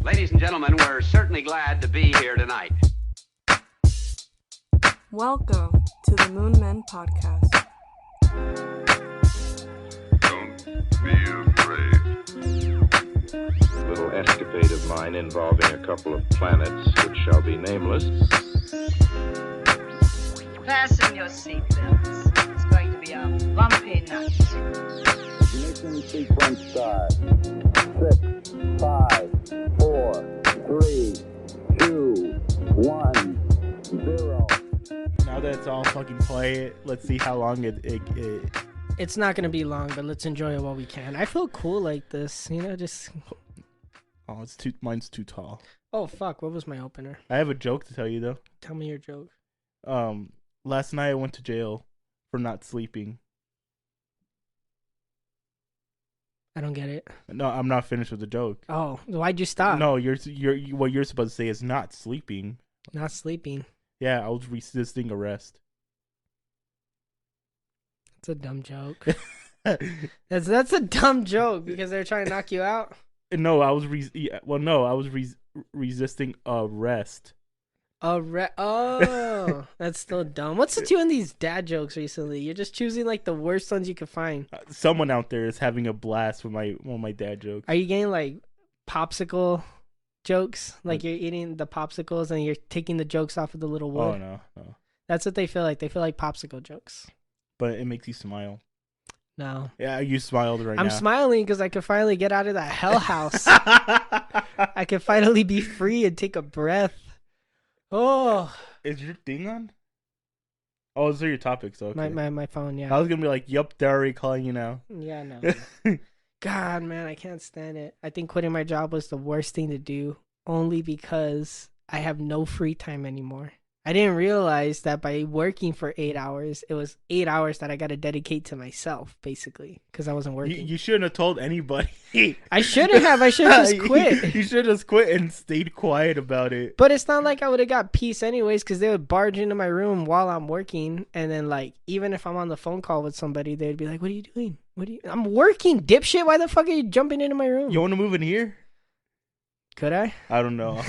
Ladies and gentlemen, we're certainly glad to be here tonight. Welcome to the Moon Men Podcast. Don't be afraid. Little escapade of mine involving a couple of planets which shall be nameless. Fasten your seatbelts. It's going to be a bumpy night. Ignition sequence start. 6, 5, 4, 3, 2, 1, 0. Now that it's all fucking quiet, let's see how long it It's not gonna be long, but let's enjoy it while we can. I feel cool like this, just. Oh, mine's too tall. Oh fuck! What was my opener? I have a joke to tell you though. Tell me your joke. Last night I went to jail for not sleeping. I don't get it. No, I'm not finished with the joke. Oh, why'd you stop? No, what you're supposed to say is not sleeping. Not sleeping. Yeah, I was resisting arrest. It's a dumb joke. That's a dumb joke because they're trying to knock you out. No, I was resisting arrest. Oh, that's still dumb. What's with you and these dad jokes recently? You're just choosing like the worst ones you could find. Someone out there is having a blast with my dad jokes. Are you getting like popsicle jokes? Like you're eating the popsicles and you're taking the jokes off of the little wood? Oh no. That's what they feel like. They feel like popsicle jokes. But it makes you smile. No. Yeah, you smiled right now. I'm smiling because I could finally get out of that hell house. I could finally be free and take a breath. Oh. Is your thing on? Oh, those are your topics. Okay. My phone, yeah. I was going to be like, yup, they're already calling you now. Yeah, no. God, man, I can't stand it. I think quitting my job was the worst thing to do only because I have no free time anymore. I didn't realize that by working for 8 hours, it was 8 hours that I got to dedicate to myself, basically, because I wasn't working. You shouldn't have told anybody. I shouldn't have. I should have just quit. You should have just quit and stayed quiet about it. But it's not like I would have got peace anyways, because they would barge into my room while I'm working. And then, like, even if I'm on the phone call with somebody, they'd be like, what are you doing? I'm working, dipshit. Why the fuck are you jumping into my room? You want to move in here? Could I? I don't know.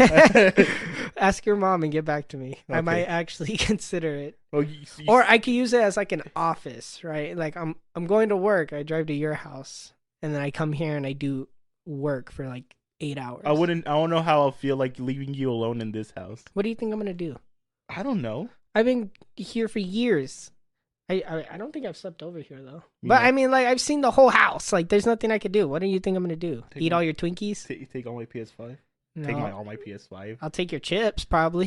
Ask your mom and get back to me. Okay. I might actually consider it. Well, or I could use it as like an office, right? Like I'm going to work. I drive to your house, and then I come here and I do work for like 8 hours. I don't know how I'll feel like leaving you alone in this house. What do you think I'm gonna do? I don't know. I've been here for years. I don't think I've slept over here though. Yeah. But I mean, like I've seen the whole house. Like there's nothing I could do. What do you think I'm gonna do? Eat all your Twinkies? Take all my PS5. No. Take all my PS5. I'll take your chips probably.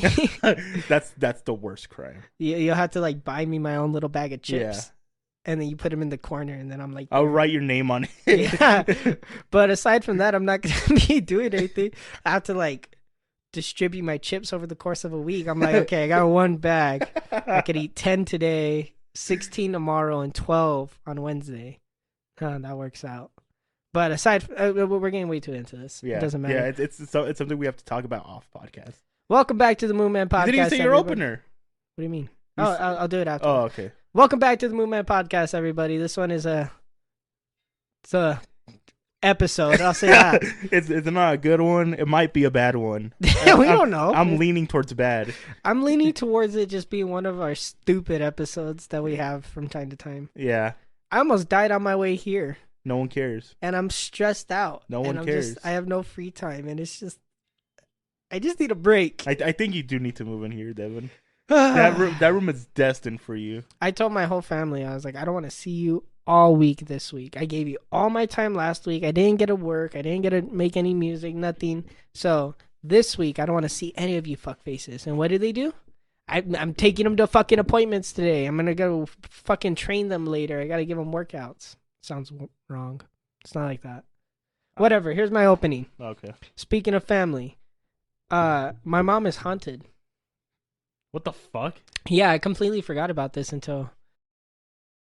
That's the worst crime. You'll have to like buy me my own little bag of chips. Yeah. And then you put them in the corner, and then I'm like, I'll write your name on it. Yeah. But aside from that, I'm not gonna be doing anything. I have to like distribute my chips over the course of a week. I'm like, okay, I got one bag. I could eat 10 today, 16 tomorrow, and 12 on Wednesday. That works out. But aside, we're getting way too into this. Yeah, it doesn't matter. Yeah, it's something we have to talk about off podcast. Welcome back to the Moon Man Podcast. You didn't even say your everybody. opener. What do you mean? I'll do it after. Oh, okay. Welcome back to the Moon Man Podcast, everybody. This one is it's a episode. I'll say that. It's not a good one. It might be a bad one. We don't know. I'm leaning towards bad. I'm leaning towards it just being one of our stupid episodes that we have from time to time. Yeah. I almost died on my way here. No one cares. And I'm stressed out. No one cares. I have no free time, and it's just, I just need a break. I think you do need to move in here, Devin. that room is destined for you. I told my whole family, I was like, I don't want to see you all week this week. I gave you all my time last week. I didn't get to work. I didn't get to make any music, nothing. So this week, I don't want to see any of you fuck faces. And what do? I'm taking them to fucking appointments today. I'm going to go fucking train them later. I got to give them workouts. Sounds wrong. It's not like that. Whatever. Here's my opening. Okay. Speaking of family, my mom is haunted. What the fuck? Yeah, I completely forgot about this until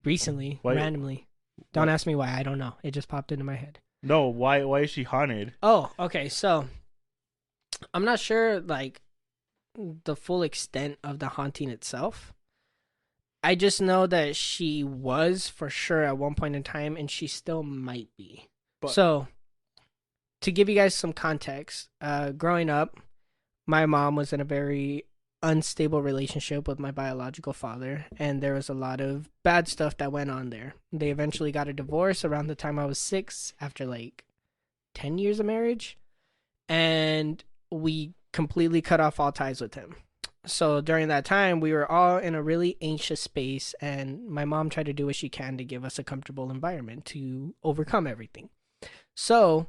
recently, randomly. Don't ask me why. I don't know. It just popped into my head. No, why is she haunted? Oh, okay. So I'm not sure like the full extent of the haunting itself. I just know that she was for sure at one point in time, and she still might be. But, so to give you guys some context, growing up, my mom was in a very unstable relationship with my biological father, and there was a lot of bad stuff that went on there. They eventually got a divorce around the time I was 6 after like 10 years of marriage, and we completely cut off all ties with him. So during that time, we were all in a really anxious space, and my mom tried to do what she can to give us a comfortable environment to overcome everything. So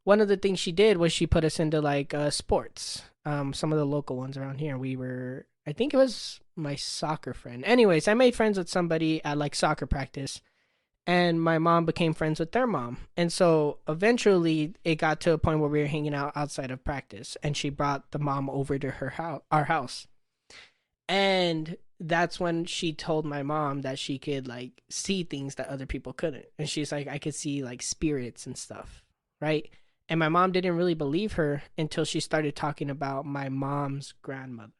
one of the things she did was she put us into like sports, some of the local ones around here. I think it was my soccer friend. Anyways, I made friends with somebody at like soccer practice, and my mom became friends with their mom. And so eventually it got to a point where we were hanging out outside of practice, and she brought the mom over to our house. And that's when she told my mom that she could like see things that other people couldn't. And she's like, I could see like spirits and stuff, right? And my mom didn't really believe her until she started talking about my mom's grandmother.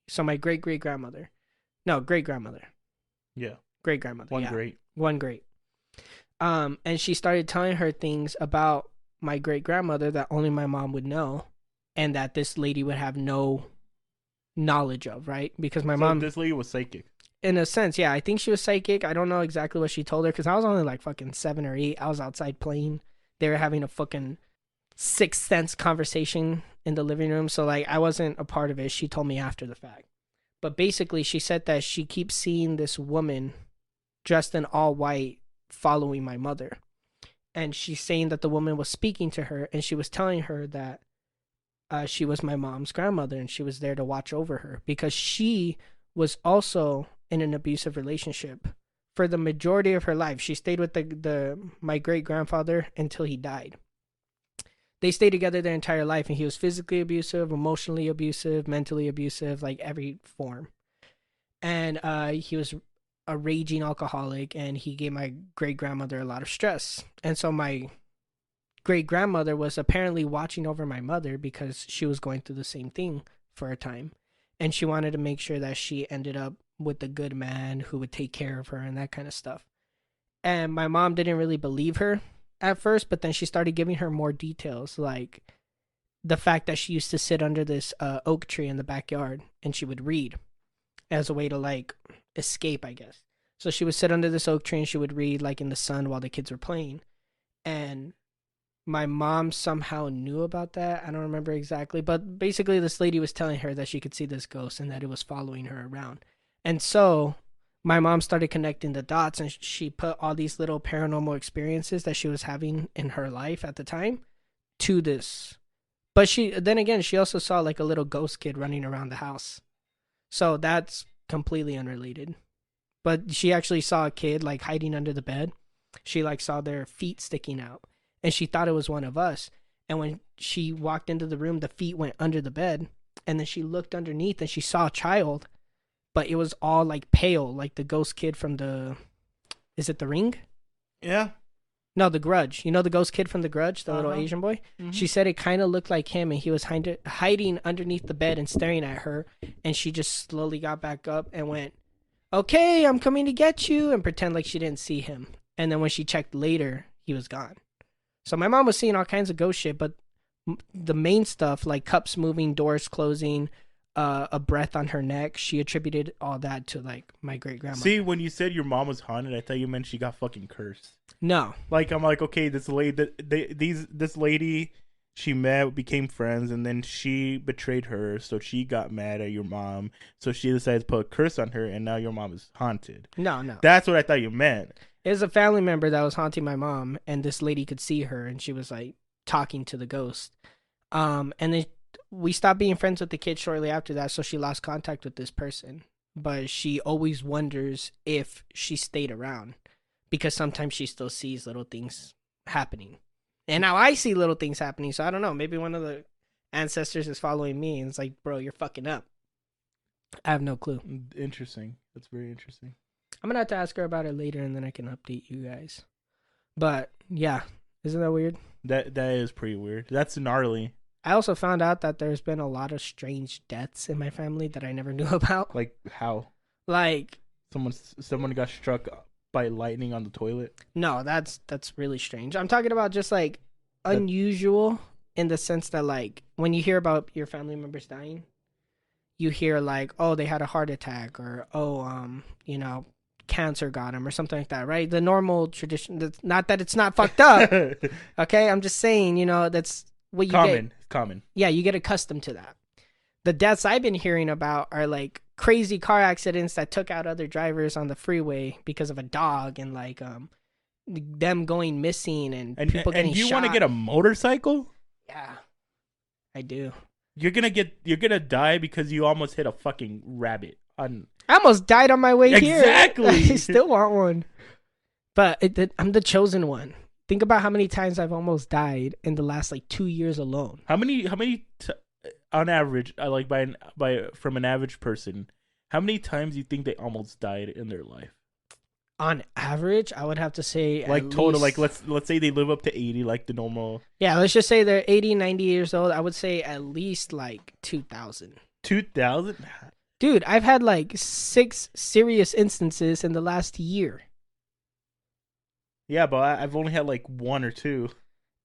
So my great-great-grandmother. No, great-grandmother. Yeah. Great-grandmother. One yeah. great. One great. And she started telling her things about my great-grandmother that only my mom would know, and that this lady would have no knowledge of, right? Because my mom... this lady was psychic. In a sense, yeah. I think she was psychic. I don't know exactly what she told her, because I was only like fucking 7 or 8. I was outside playing. They were having a fucking Sixth Sense conversation in the living room, so like I wasn't a part of it. She told me after the fact. But basically she said that she keeps seeing this woman dressed in all white following my mother, and she's saying that the woman was speaking to her, and she was telling her that she was my mom's grandmother, and she was there to watch over her because she was also in an abusive relationship for the majority of her life. She stayed with my great grandfather until he died. They stayed together their entire life, and he was physically abusive, emotionally abusive, mentally abusive, like every form. And he was a raging alcoholic, and he gave my great-grandmother a lot of stress. And so my great-grandmother was apparently watching over my mother because she was going through the same thing for a time. And she wanted to make sure that she ended up with a good man who would take care of her and that kind of stuff. And my mom didn't really believe her at first, but then she started giving her more details, like the fact that she used to sit under this oak tree in the backyard, and she would read as a way to like escape, I guess. So she would sit under this oak tree and she would read like in the sun while the kids were playing. And my mom somehow knew about that. I don't remember exactly, but basically this lady was telling her that she could see this ghost and that it was following her around. And so my mom started connecting the dots, and she put all these little paranormal experiences that she was having in her life at the time to this. But she also saw like a little ghost kid running around the house. So that's completely unrelated. But she actually saw a kid like hiding under the bed. She like saw their feet sticking out, and she thought it was one of us. And when she walked into the room, the feet went under the bed, and then she looked underneath and she saw a child. But it was all like pale, like the ghost kid from is it The Ring? Yeah. No, The Grudge. You know the ghost kid from The Grudge, the little Asian boy? Mm-hmm. She said it kind of looked like him, and he was hiding underneath the bed and staring at her. And she just slowly got back up and went, "Okay, I'm coming to get you," and pretend like she didn't see him. And then when she checked later, he was gone. So my mom was seeing all kinds of ghost shit, but the main stuff, like cups moving, doors closing, a breath on her neck, she attributed all that to like my great grandma. See, when you said your mom was haunted, I thought you meant she got fucking cursed. No, like I'm like, okay, this lady, this lady, she met, became friends, and then she betrayed her, so she got mad at your mom, so she decided to put a curse on her, and now your mom is haunted. No, that's what I thought you meant. It was a family member that was haunting my mom, and this lady could see her, and she was like talking to the ghost. And then we stopped being friends with the kid shortly after that, so she lost contact with this person. But she always wonders if she stayed around, because sometimes she still sees little things happening. And now I see little things happening, so I don't know. Maybe one of the ancestors is following me, and it's like, bro, you're fucking up. I have no clue. Interesting. That's very interesting. I'm going to have to ask her about it later, and then I can update you guys. But, yeah. Isn't that weird? That is pretty weird. That's gnarly. I also found out that there's been a lot of strange deaths in my family that I never knew about. Like how? Like someone got struck by lightning on the toilet? No, that's really strange. I'm talking about just like unusual in the sense that, like, when you hear about your family members dying, you hear like, oh, they had a heart attack, or cancer got them, or something like that, right? The normal tradition. That's not that it's not fucked up. Okay, I'm just saying, that's what you get. It's common. Yeah, you get accustomed to that. The deaths I've been hearing about are like crazy car accidents that took out other drivers on the freeway because of a dog, and like them going missing, and people getting shot. And you want to get a motorcycle? Yeah, I do. You're gonna die because you almost hit a fucking rabbit. I almost died on my way here. Exactly. I still want one, but I'm the chosen one. Think about how many times I've almost died in the last like 2 years alone. How many on average, like from an average person, how many times do you think they almost died in their life? On average, I would have to say like at total, least, like let's say they live up to 80, like the normal. Yeah, let's just say they're 80, 90 years old. I would say at least like 2,000. 2,000? Dude, I've had like 6 serious instances in the last year. Yeah, but I've only had like 1 or 2.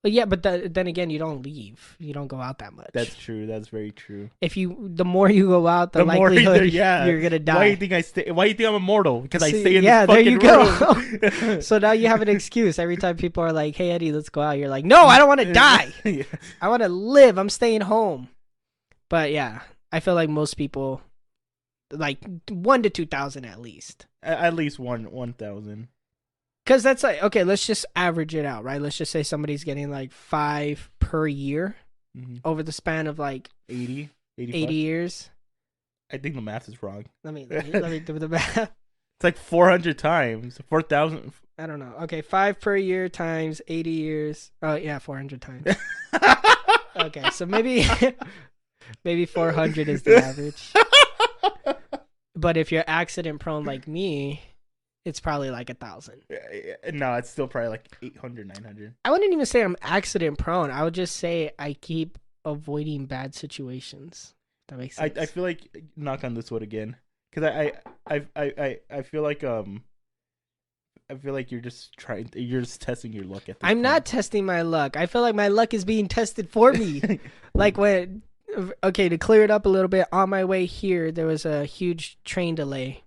But yeah, but then again, you don't leave. You don't go out that much. That's true. That's very true. The more you go out, the likelihood you're gonna die. Why do you think I stay? Why do you think I'm immortal? Because I stay in this fucking there you room. go. So now you have an excuse. Every time people are like, "Hey Eddie, let's go out," you're like, "No, I don't want to die. Yeah. I want to live. I'm staying home." But yeah, I feel like most people, like 1 to 2,000 at least. At least 1,000. Because that's like, okay, let's just average it out, right? Let's just say somebody's getting like 5 per year over the span of like 80 years. I think the math is wrong. Let me do the math. It's like 400 times. 4,000. I don't know. Okay, 5 per year times 80 years. Oh, yeah, 400 times. Okay, so maybe 400 is the average. But if you're accident prone like me, it's probably like 1,000. No, it's still probably like 800, 900. I wouldn't even say I'm accident prone. I would just say I keep avoiding bad situations. That makes sense. I feel like, knock on this wood again, because I feel like you're just testing your luck at this I'm point. not testing my luck. I feel like my luck is being tested for me. Like okay, to clear it up a little bit, on my way here there was a huge train delay.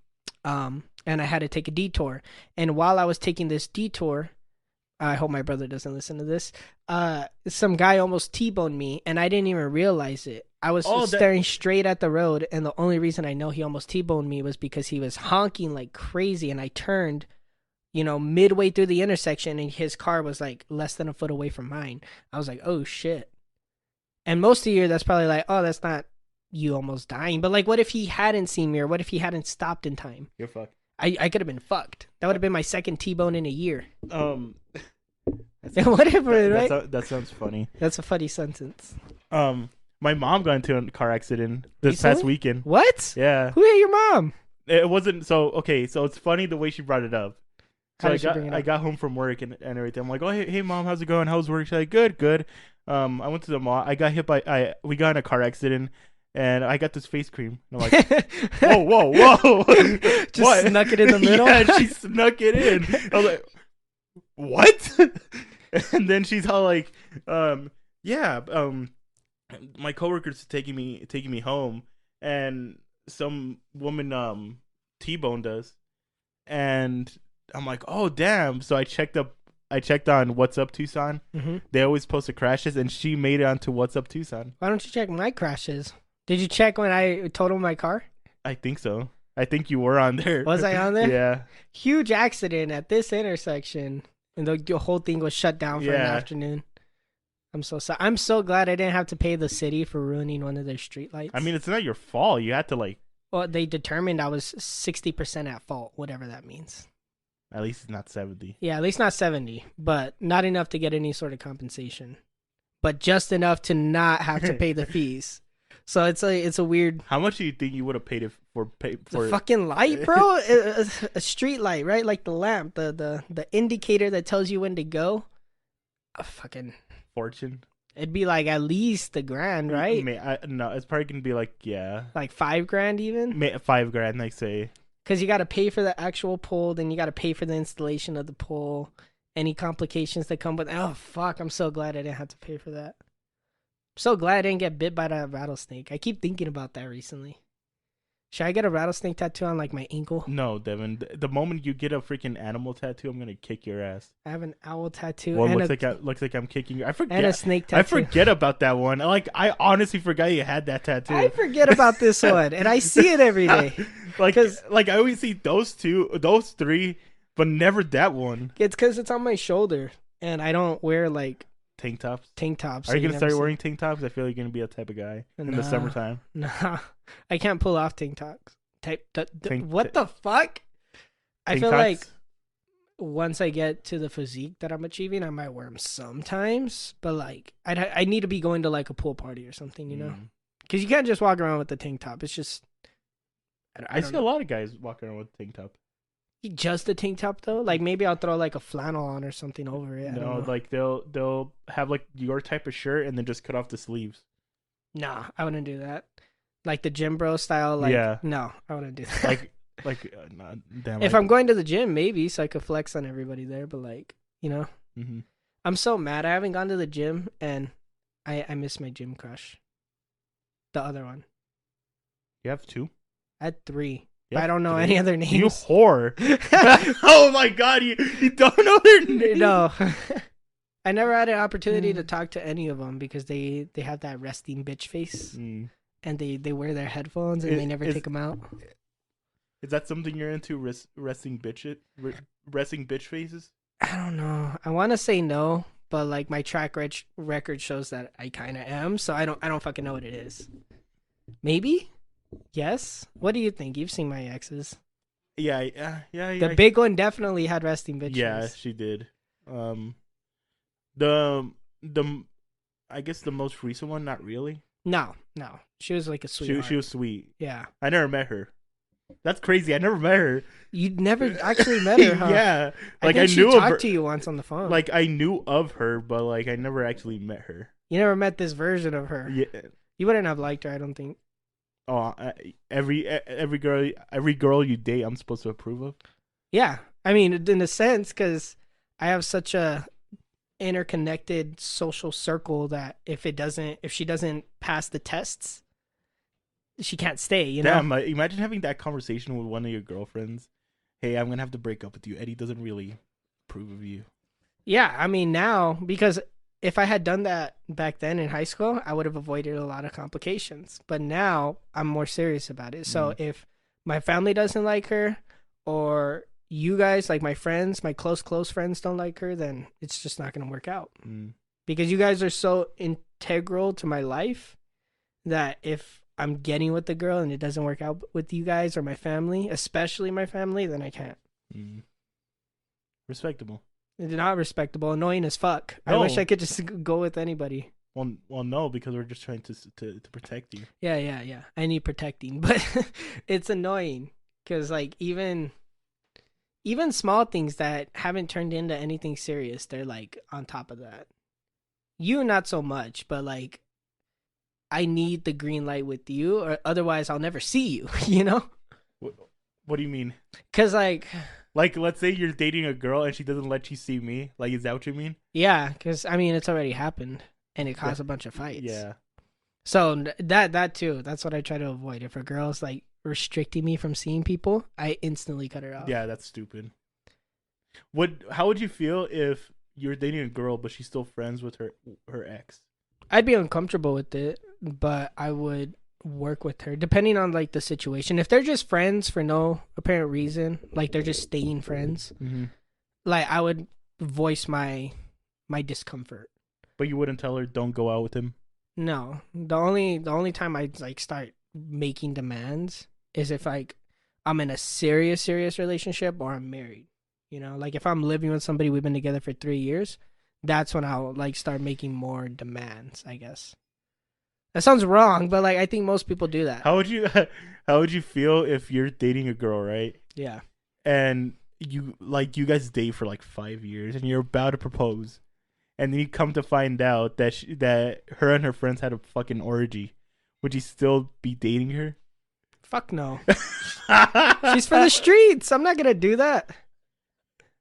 And I had to take a detour. And while I was taking this detour, I hope my brother doesn't listen to this, some guy almost T-boned me, and I didn't even realize it. I was staring straight at the road, and the only reason I know he almost T-boned me was because he was honking like crazy, and I turned, midway through the intersection, and his car was like less than a foot away from mine. I was like, oh shit. And most of the year, that's probably like, oh, that's not you almost dying. But like, what if he hadn't seen me, or what if he hadn't stopped in time? You're fucked. I could have been fucked. That would have been my second T-bone in a year. Whatever, right? That sounds funny. That's a funny sentence. My mom got into a car accident this past weekend. What? Yeah. Who hit your mom? It wasn't so okay. So it's funny the way she brought it up. So How did she bring it up? I got home from work and everything. I'm like, oh hey mom, how's it going? How's work? She's like, good. I went to the mall. I got hit by we got in a car accident. And I got this face cream. And I'm like, whoa. Just what? Snuck it in the middle? Yeah, she snuck it in. I was like, what? And then she's all like, my coworker's taking me home. And some woman T-boned us. And I'm like, oh, damn. So I checked on What's Up Tucson. Mm-hmm. They always post the crashes. And she made it onto What's Up Tucson. Why don't you check my crashes? Did you check when I totaled my car? I think so. I think you were on there. Was I on there? Yeah. Huge accident at this intersection. And the whole thing was shut down for an afternoon. I'm so sorry. I'm so glad I didn't have to pay the city for ruining one of their streetlights. I mean, it's not your fault. You had to like... Well, they determined I was 60% at fault, whatever that means. At least it's not 70. Yeah, at least not 70. But not enough to get any sort of compensation. But just enough to not have to pay the fees. So it's a weird. How much do you think you would have paid for the fucking light, bro? a street light, right? Like the lamp, the indicator that tells you when to go. A fucking fortune. It'd be like at least $1,000, right? No, it's probably gonna be like like $5,000 even. $5,000, they say. Because you got to pay for the actual pole, then you got to pay for the installation of the pole, any complications that come with. Oh fuck! I'm so glad I didn't have to pay for that. So glad I didn't get bit by that rattlesnake. I keep thinking about that recently. Should I get a rattlesnake tattoo on like my ankle? No, Devin. The moment you get a freaking animal tattoo, I'm gonna kick your ass. I have an owl tattoo. Well, and looks like I'm kicking you. I forget. and a snake tattoo. I forget about that one. Like I honestly forgot you had that tattoo. I forget about this one, and I see it every day. like I always see those three, but never that one. It's because it's on my shoulder, and I don't wear like Tank tops. So Are you gonna never start see- wearing tank tops? I feel like you're gonna be a type of guy in the Nah. summertime. Nah, I can't pull off tank tops. Tank- What the fuck? I Tank feel tops? like once I get to the physique that I'm achieving, I might wear them sometimes. But like, I need to be going to like a pool party or something, you know? Because you can't just walk around with the tank top. It's just I see a lot of guys walking around with tank top. just a tank top though. Like maybe I'll throw like a flannel on or something over it. I don't No, know. like they'll have like your type of shirt and then just cut off the sleeves. Nah, I wouldn't do that. Like the gym bro style. Like Yeah. no, I wouldn't do that. Nah, damn. If I'm going to the gym, maybe so I could flex on everybody there. But like, you know, Mm-hmm. I'm so mad. I haven't gone to the gym, and I miss my gym crush. The other one. You have two. I had 3. You But I have don't know 3? any other You names. whore. Oh my god, you don't know their names. No. I never had an opportunity Mm. to talk to any of them because they have that resting bitch face, Mm. and they wear their headphones and they never Is- take them out. Is that something you're into? Resting bitch faces? I don't know. I want to say no, but like my track record shows that I kind of am, so I don't fucking know what it is. Maybe? Yes. What do you think? You've seen my exes. Yeah. The big one definitely had resting bitch Yeah, face. she did. The I guess the most recent one, not really. No. She was like a sweetheart. She was sweet. Yeah. I never met her. That's crazy. I never met her. You never actually met her, huh? Yeah. Like I I think knew she of her. talked to you once on the phone. Like I knew of her, but like I never actually met her. You never met this version of her. Yeah. You wouldn't have liked her, I don't think. Oh, every girl you date, I'm supposed to approve of. Yeah. I mean, in a sense, because I have such a interconnected social circle that if she doesn't pass the tests, she can't stay, you know? Damn, imagine having that conversation with one of your girlfriends. Hey, I'm gonna have to break up with you. Eddie doesn't really approve of you. Yeah, I mean now, because if I had done that back then in high school, I would have avoided a lot of complications. But now I'm more serious about it. So if my family doesn't like her, or you guys, like my friends, my close friends don't like her, then it's just not going to work out. Because you guys are so integral to my life that if I'm getting with the girl and it doesn't work out with you guys or my family, especially my family, then I can't. Respectable. It's not respectable, annoying as fuck. I No. wish I could just go with anybody. Well, no, because we're just trying to protect you. Yeah. I need protecting, but it's annoying because like even small things that haven't turned into anything serious, they're like on top of that. You not so much, but like I need the green light with you, or otherwise I'll never see you. You know? What do you mean? Because like let's say you're dating a girl and she doesn't let you see me. Like, is that what you mean? yeah, because I mean it's already happened and it caused a bunch of fights. Yeah. So that too, that's what I try to avoid. If a girl's like restricting me from seeing people, I instantly cut her off. Yeah, that's stupid. How would you feel if you're dating a girl but she's still friends with her ex? I'd be uncomfortable with it, but I would work with her depending on like the situation. If they're just friends for no apparent reason, like they're just staying friends, like I would voice my discomfort. But you wouldn't tell her don't go out with him? No, the only time I like start making demands is if like I'm in a serious relationship or I'm married. You know, like if I'm living with somebody, we've been together for 3 years, that's when I'll like start making more demands, I guess. That sounds wrong, but like I think most people do that. How would you feel if you're dating a girl, right? Yeah. And you guys date for like 5 years and you're about to propose, and then you come to find out that her and her friends had a fucking orgy. Would you still be dating her? Fuck no. She's for the streets. I'm not gonna do that.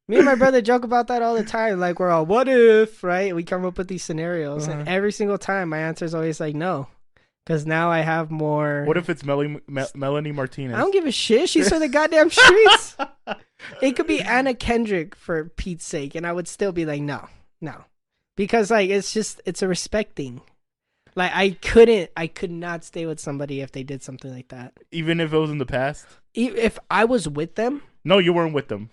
Me and my brother joke about that all the time. Like, we're all, what if, right? We come up with these scenarios. And every single time, my answer is always like, no. Because now I have more. What if it's Melanie Martinez? I don't give a shit. She's for the goddamn streets. It could be Anna Kendrick for Pete's sake. And I would still be like, no. Because, like, it's a respect thing. Like, I could not stay with somebody if they did something like that. Even if it was in the past? If I was with them? No, you weren't with them.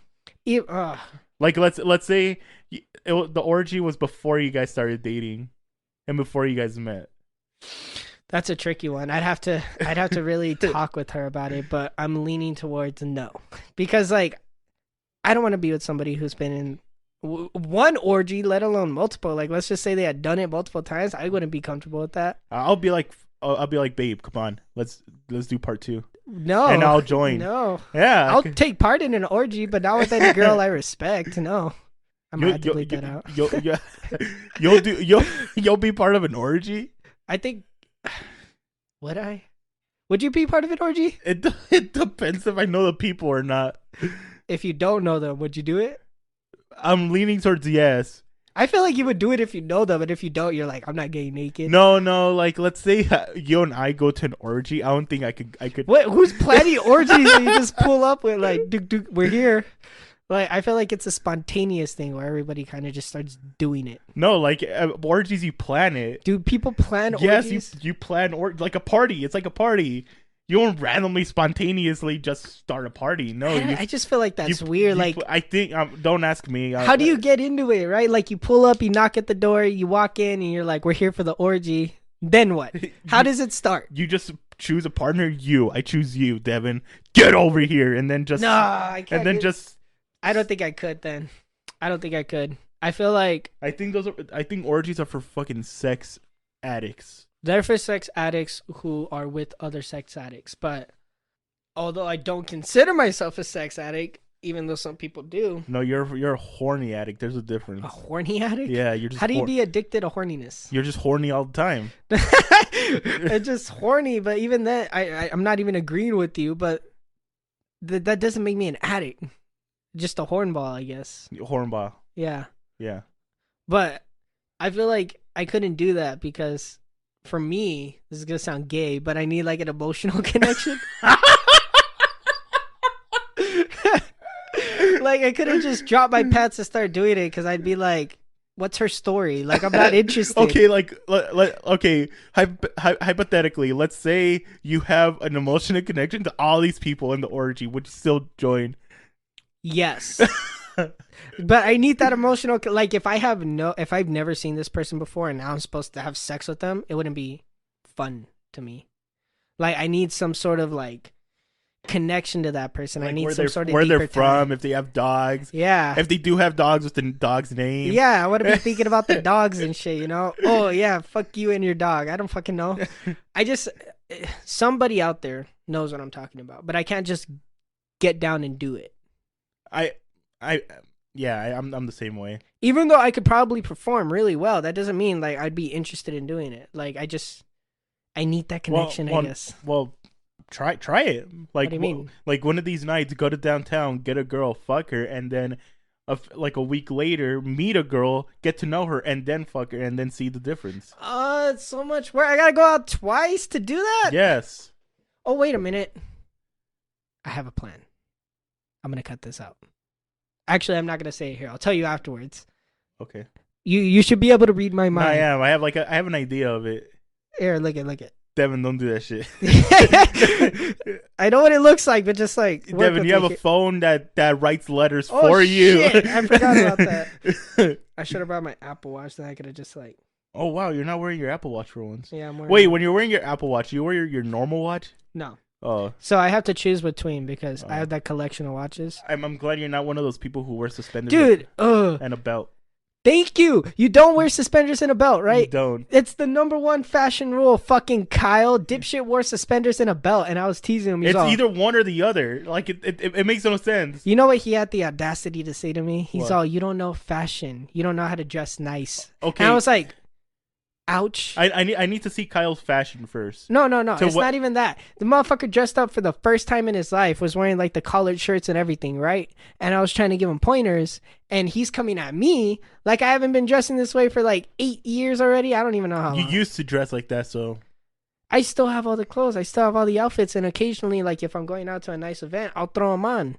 Like, let's say the orgy was before you guys started dating and before you guys met. That's a tricky one. I'd have to really talk with her about it, but I'm leaning towards no. Because, like, I don't want to be with somebody who's been in one orgy, let alone multiple. Like, let's just say they had done it multiple times. I wouldn't be comfortable with that. I'll be like, babe, come on, let's do part 2. No, and I'll join. No, yeah, I'll take part in an orgy, but not with any girl I respect. No, I'm gonna have to bleep that out. You'll be part of an orgy. I think. Would you be part of an orgy? It depends if I know the people or not. If you don't know them, would you do it? I'm leaning towards yes. I feel like you would do it if you know them, but if you don't, you're like, I'm not getting naked. No, like, let's say you and I go to an orgy. I don't think I could. Wait, who's planning orgies that you just pull up with, like, we're here? Like, I feel like it's a spontaneous thing where everybody kind of just starts doing it. No, like, orgies, you plan it. Do people plan orgies? Yes, you plan like a party. It's like a party. You don't randomly, spontaneously just start a party. No, I just feel like that's weird. Like, I think, don't ask me. How do you get into it, right? Like, you pull up, you knock at the door, you walk in, and you're like, we're here for the orgy. Then what? How does it start? You just choose a partner. I choose you, Devin. Get over here, and then just. No, I can't. And then I don't think I could. Then I don't think I could. I feel like I think orgies are for fucking sex addicts. They're for sex addicts who are with other sex addicts. But although I don't consider myself a sex addict, even though some people do. No, you're a horny addict. There's a difference. A horny addict? Yeah, you're just. How do you be addicted to horniness? You're just horny all the time. It's just horny, but even then, I'm not even agreeing with you. But that doesn't make me an addict. Just a hornball, I guess. Hornball. Yeah. Yeah. But I feel like I couldn't do that because for me, this is going to sound gay, but I need like an emotional connection. Like, I couldn't just drop my pants and start doing it because I'd be like, what's her story? Like, I'm not interested. Okay, okay, hypothetically, let's say you have an emotional connection to all these people in the orgy. Would you still join? Yes. But I need that emotional, like, if I've never seen this person before and now I'm supposed to have sex with them, it wouldn't be fun to me. Like, I need some sort of like connection to that person. Like, I need some sort of where deeper they're from, if they have dogs. Yeah. If they do have dogs with the dog's name. Yeah, I want to be thinking about the dogs and shit, you know? Oh, yeah, fuck you and your dog. I don't fucking know. Somebody out there knows what I'm talking about, but I can't just get down and do it. I'm the same way. Even though I could probably perform really well, that doesn't mean like I'd be interested in doing it. Like, I need that connection, I guess. Well, try it. Like, what do you mean? Like, one of these nights, go to downtown, get a girl, fuck her, and then like a week later, meet a girl, get to know her, and then fuck her, and then see the difference. It's so much work. I gotta go out twice to do that? Yes. Oh, wait a minute. I have a plan. I'm gonna cut this out. Actually, I'm not gonna say it here. I'll tell you afterwards. Okay. You should be able to read my mind. I am. I have an idea of it. Here, look it. Devin, don't do that shit. I know what it looks like, but just like Devin, you have a phone that writes letters for you. Shit. I forgot about that. I should have brought my Apple Watch. Then I could have just like. Oh wow, you're not wearing your Apple Watch for once. Yeah, I'm wearing. Wait, when you're wearing your Apple Watch, you wear your normal watch? No. Oh. So I have to choose between because I have that collection of watches. I'm glad you're not one of those people who wear suspenders. Dude, and a belt. Thank you. You don't wear suspenders and a belt, right? You don't. It's the #1 fashion rule. Fucking Kyle, dipshit, wore suspenders and a belt, and I was teasing him. It's either one or the other. Like, it makes no sense. You know what he had the audacity to say to me? He's what? all, you don't know fashion. You don't know how to dress nice. Okay. And I was like, Ouch. I need to see Kyle's fashion first. No. So It's what- not even that. The motherfucker dressed up for the first time in his life, was wearing like the collared shirts and everything, right? And I was trying to give him pointers, and he's coming at me like I haven't been dressing this way for like 8 years already. I don't even know how You long. used to dress like that, so I still have all the clothes. I still have all the outfits, and occasionally, like if I'm going out to a nice event, I'll throw them on.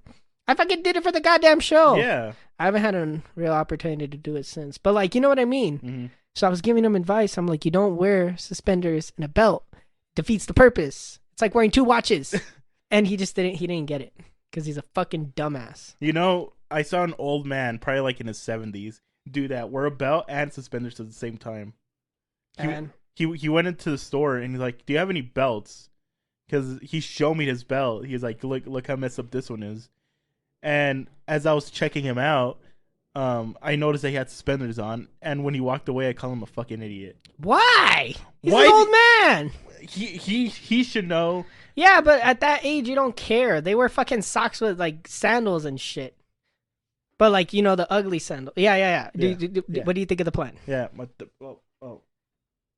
I fucking did it for the goddamn show. yeah. I haven't had a real opportunity to do it since. But like, you know what I mean? Mm-hmm. So I was giving him advice. I'm like, you don't wear suspenders and a belt. Defeats the purpose. It's like wearing 2 watches. And he didn't get it. Because he's a fucking dumbass. You know, I saw an old man, probably like in his 70s, do that. Wear a belt and suspenders at the same time. And He went into the store and he's like, "Do you have any belts?" Because he showed me his belt. He's like, "Look how messed up this one is." And as I was checking him out, I noticed that he had suspenders on. And when he walked away, I called him a fucking idiot. why? He's Why an old man. He should know. Yeah, but at that age, you don't care. They wear fucking socks with like sandals and shit. But like, you know, the ugly sandal. Yeah. Yeah, yeah. What do you think of the plan? Yeah.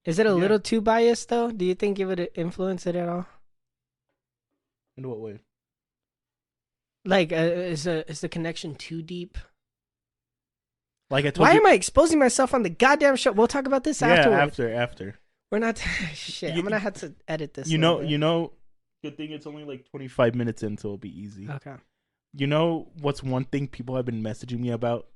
Is it a Yeah. little too biased though? Do you think it would influence it at all? In what way? Like, is the connection too deep? Like I told Why you. am I exposing myself on the goddamn show? We'll talk about this afterwards. After. We're not. Shit, I'm gonna have to edit this. You a know. little bit. You know. Good thing it's only like 25 minutes in, so it'll be easy. Okay. You know what's one thing people have been messaging me about?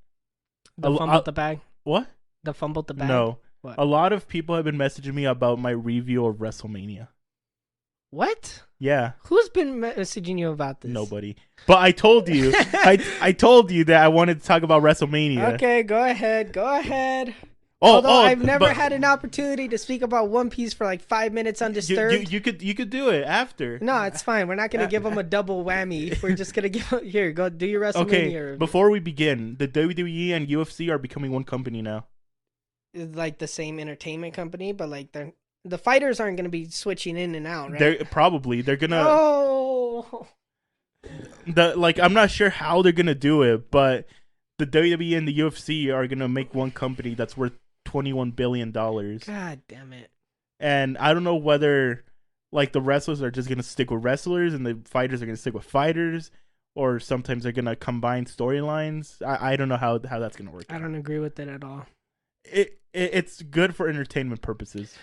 The fumbled the bag. What? The fumbled the bag. No. What? A lot of people have been messaging me about my review of WrestleMania. What? Yeah, Who's been messaging you about this? nobody. But I told you, I told you that I wanted to talk about WrestleMania. Okay, go ahead. Oh, Although I've never but had an opportunity to speak about One Piece for like 5 minutes undisturbed. you could do it after. No, it's fine. We're not gonna give them a double whammy. We're just gonna give here. Go do your WrestleMania. Okay, review. before we begin, the WWE and UFC are becoming one company now. It's like the same entertainment company, but like the fighters aren't gonna be switching in and out, right? They're gonna Oh, I'm not sure how they're gonna do it, but the WWE and the UFC are gonna make one company that's worth $21 billion. God damn it! And I don't know whether like the wrestlers are just gonna stick with wrestlers and the fighters are gonna stick with fighters, or sometimes they're gonna combine storylines. I don't know how that's gonna work. I don't agree with it at all. It's good for entertainment purposes.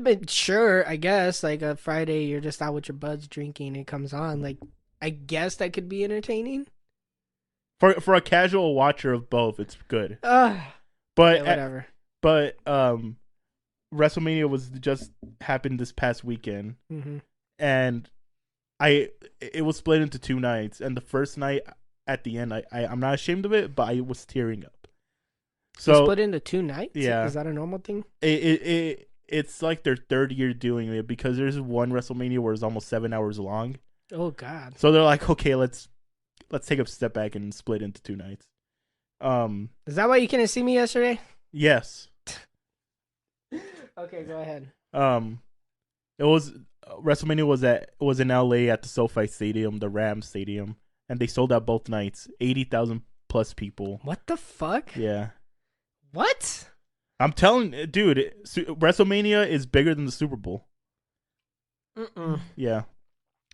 But sure, I guess like a Friday, you're just out with your buds drinking, it comes on. Like, I guess that could be entertaining. For a casual watcher of both, it's good. But But whatever. But WrestleMania was just happened this past weekend, and it was split into 2 nights, and the first night at the end, I'm not ashamed of it, but I was tearing up. So Split into 2 nights. Yeah. Is that a normal thing? It's like their 3rd year doing it, because there's one WrestleMania where it's almost 7 hours long. Oh God. So they're like, okay, let's take a step back and split into 2 nights. Is that why you couldn't see me yesterday? Yes. Okay, go ahead. It was WrestleMania was in LA at the SoFi Stadium, the Rams Stadium, and they sold out both nights. 80,000 plus people. What the fuck? Yeah. What? I'm telling, dude, WrestleMania is bigger than the Super Bowl. Yeah.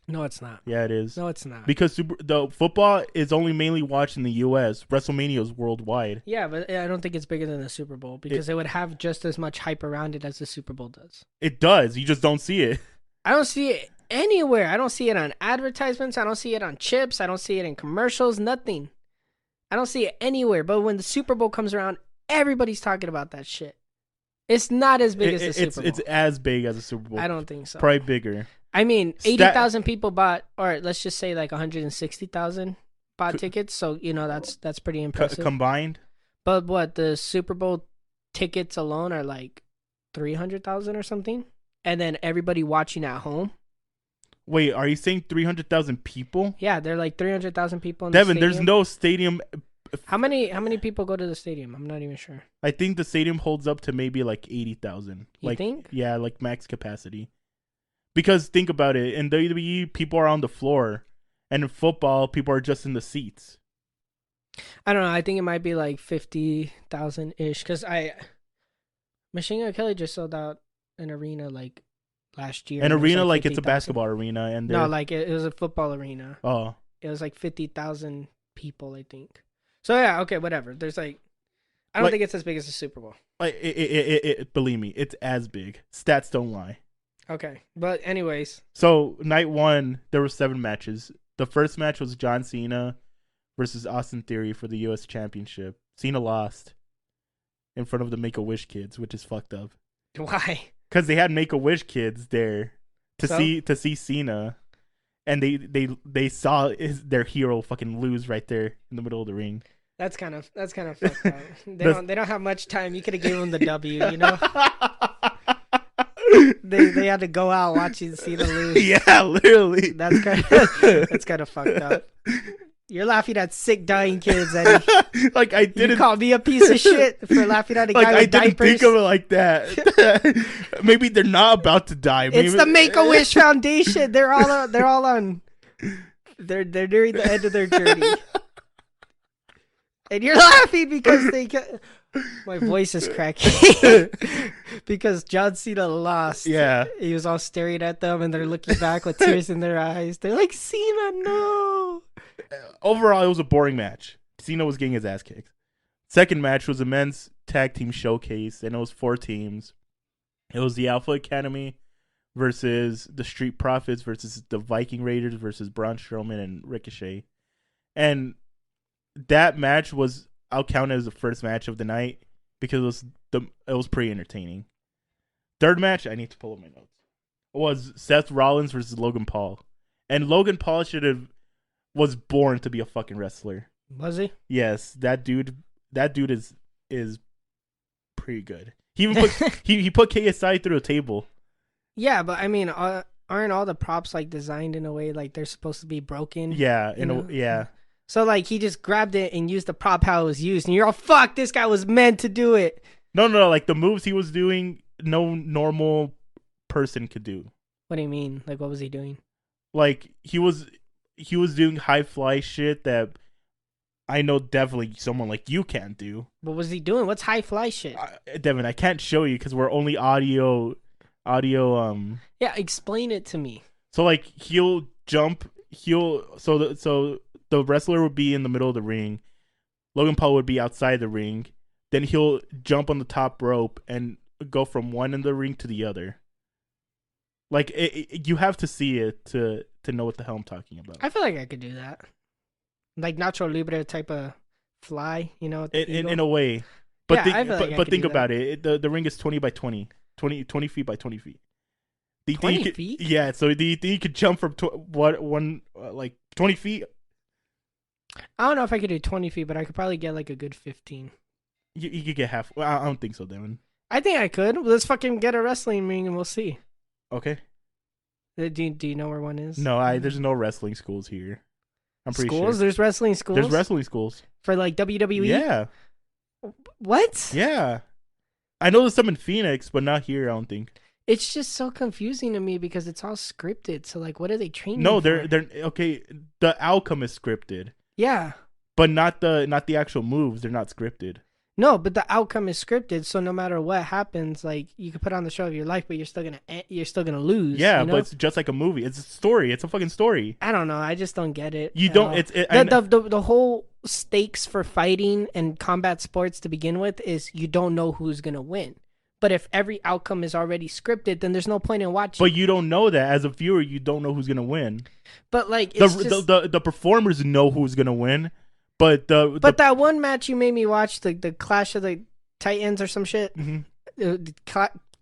No, it's not. Yeah, it is. No, it's not. Because the football is only mainly watched in the U.S. WrestleMania is worldwide. Yeah, but I don't think it's bigger than the Super Bowl because it would have just as much hype around it as the Super Bowl does. It does. You just don't see it. I don't see it anywhere. I don't see it on advertisements. I don't see it on chips. I don't see it in commercials. Nothing. I don't see it anywhere. But when the Super Bowl comes around, everybody's talking about that shit. It's not as big as the Super Bowl. It's as big as the Super Bowl. I don't think so. Probably bigger. I mean, 80,000 people bought, or let's just say like 160,000 bought tickets. So, you know, that's pretty impressive. Combined? But what, the Super Bowl tickets alone are like 300,000 or something? And then everybody watching at home? Wait, are you saying 300,000 people? Yeah, they're like 300,000 people in the Devin, stadium. there's no stadium. How many people go to the stadium? I'm not even sure. I think the stadium holds up to maybe like 80,000. You think? Yeah, like max capacity. Because think about it, in WWE, people are on the floor, and in football, people are just in the seats. I don't know. I think it might be like 50,000 ish. Because Machine Gun Kelly just sold out an arena like last year. An and it was, arena like it's a 50,000. basketball arena, and No, like it was a football arena. oh, It was like 50,000 people, I think. So yeah, okay, whatever. There's like, I don't Like- think it's as big as the Super Bowl. like it believe me, it's as big. Stats don't lie. Okay, but anyways, So night one, there were 7 matches. The first match was John Cena versus Austin Theory for the U.S. Championship. Cena lost in front of the Make-A-Wish kids, which is fucked up. why? Because they had Make-A-Wish kids there to So? see Cena, and they saw their hero fucking lose right there in the middle of the ring. That's kind of fucked up. They don't have much time. You could have given them the W, you know. They had to go out watching Cena lose. Yeah, literally. That's kind of fucked up. You're laughing at sick dying kids, Eddie. Like I You didn't. call me a piece of shit for laughing at a Like guy I with didn't diapers. think of it like that. Maybe they're not about to die. Maybe... It's the Make-A-Wish Foundation. They're all on. They're nearing the end of their journey, and you're laughing because they. My voice is cracking because John Cena lost. Yeah. He was all staring at them, and they're looking back with tears in their eyes. They're like, Cena, no. Overall, it was a boring match. Cena was getting his ass kicked. Second match was a men's tag team showcase, and it was 4 teams. It was the Alpha Academy versus the Street Profits versus the Viking Raiders versus Braun Strowman and Ricochet. And that match was, I'll count it as the first match of the night because it was pretty entertaining. Third match, I need to pull up my notes, was Seth Rollins versus Logan Paul. And Logan Paul was born to be a fucking wrestler. Was he? Yes, that dude is pretty good. He even put he put KSI through a table. Yeah, but I mean, aren't all the props like designed in a way like they're supposed to be broken? Yeah, know? yeah. So like he just grabbed it and used the prop how it was used, and you're all, fuck, this guy was meant to do it. No, like the moves he was doing, no normal person could do. What do you mean? Like, what was he doing? Like he was doing high fly shit that I know definitely someone like you can't do. What was he doing? What's high fly shit? Devin, I can't show you because we're only audio. Yeah, explain it to me. So like he'll jump. So the wrestler would be in the middle of the ring. Logan Paul would be outside the ring. Then he'll jump on the top rope and go from one end of the ring to the other. Like you have to see it to know what the hell I'm talking about. I feel like I could do that. Like Nacho Libre type of fly, you know? In a way. But Yeah, think, I feel like I but could think do about it. The ring is 20 by 20. 20 feet by 20 feet. Do you think 20 you could, feet? Yeah, so do you think you could jump from like 20 feet? I don't know if I could do 20 feet, but I could probably get like a good 15. You could get half. Well, I don't think so, Devin. I think I could. Let's fucking get a wrestling ring and we'll see. Okay. Do you know where one is? No, there's no wrestling schools here. I'm pretty schools? sure. There's wrestling schools? There's wrestling schools. For like WWE? Yeah. What? Yeah. I know there's some in Phoenix, but not here, I don't think. It's just so confusing to me because it's all scripted. So like, what are they training? No, for? they're okay. The outcome is scripted, Yeah. but not the actual moves. They're not scripted. No, but the outcome is scripted. So no matter what happens, like you could put on the show of your life, but you're still gonna lose. Yeah, you know? but it's just like a movie. It's a story. It's a fucking story. I don't know. I just don't get it. You at don't. all. The whole stakes for fighting and combat sports to begin with is you don't know who's gonna win. But if every outcome is already scripted, then there's no point in watching. But you don't know that as a viewer. You don't know who's gonna win. But like, it's The performers know who's gonna win. But that one match you made me watch, the Clash of the Titans or some shit. Mhm.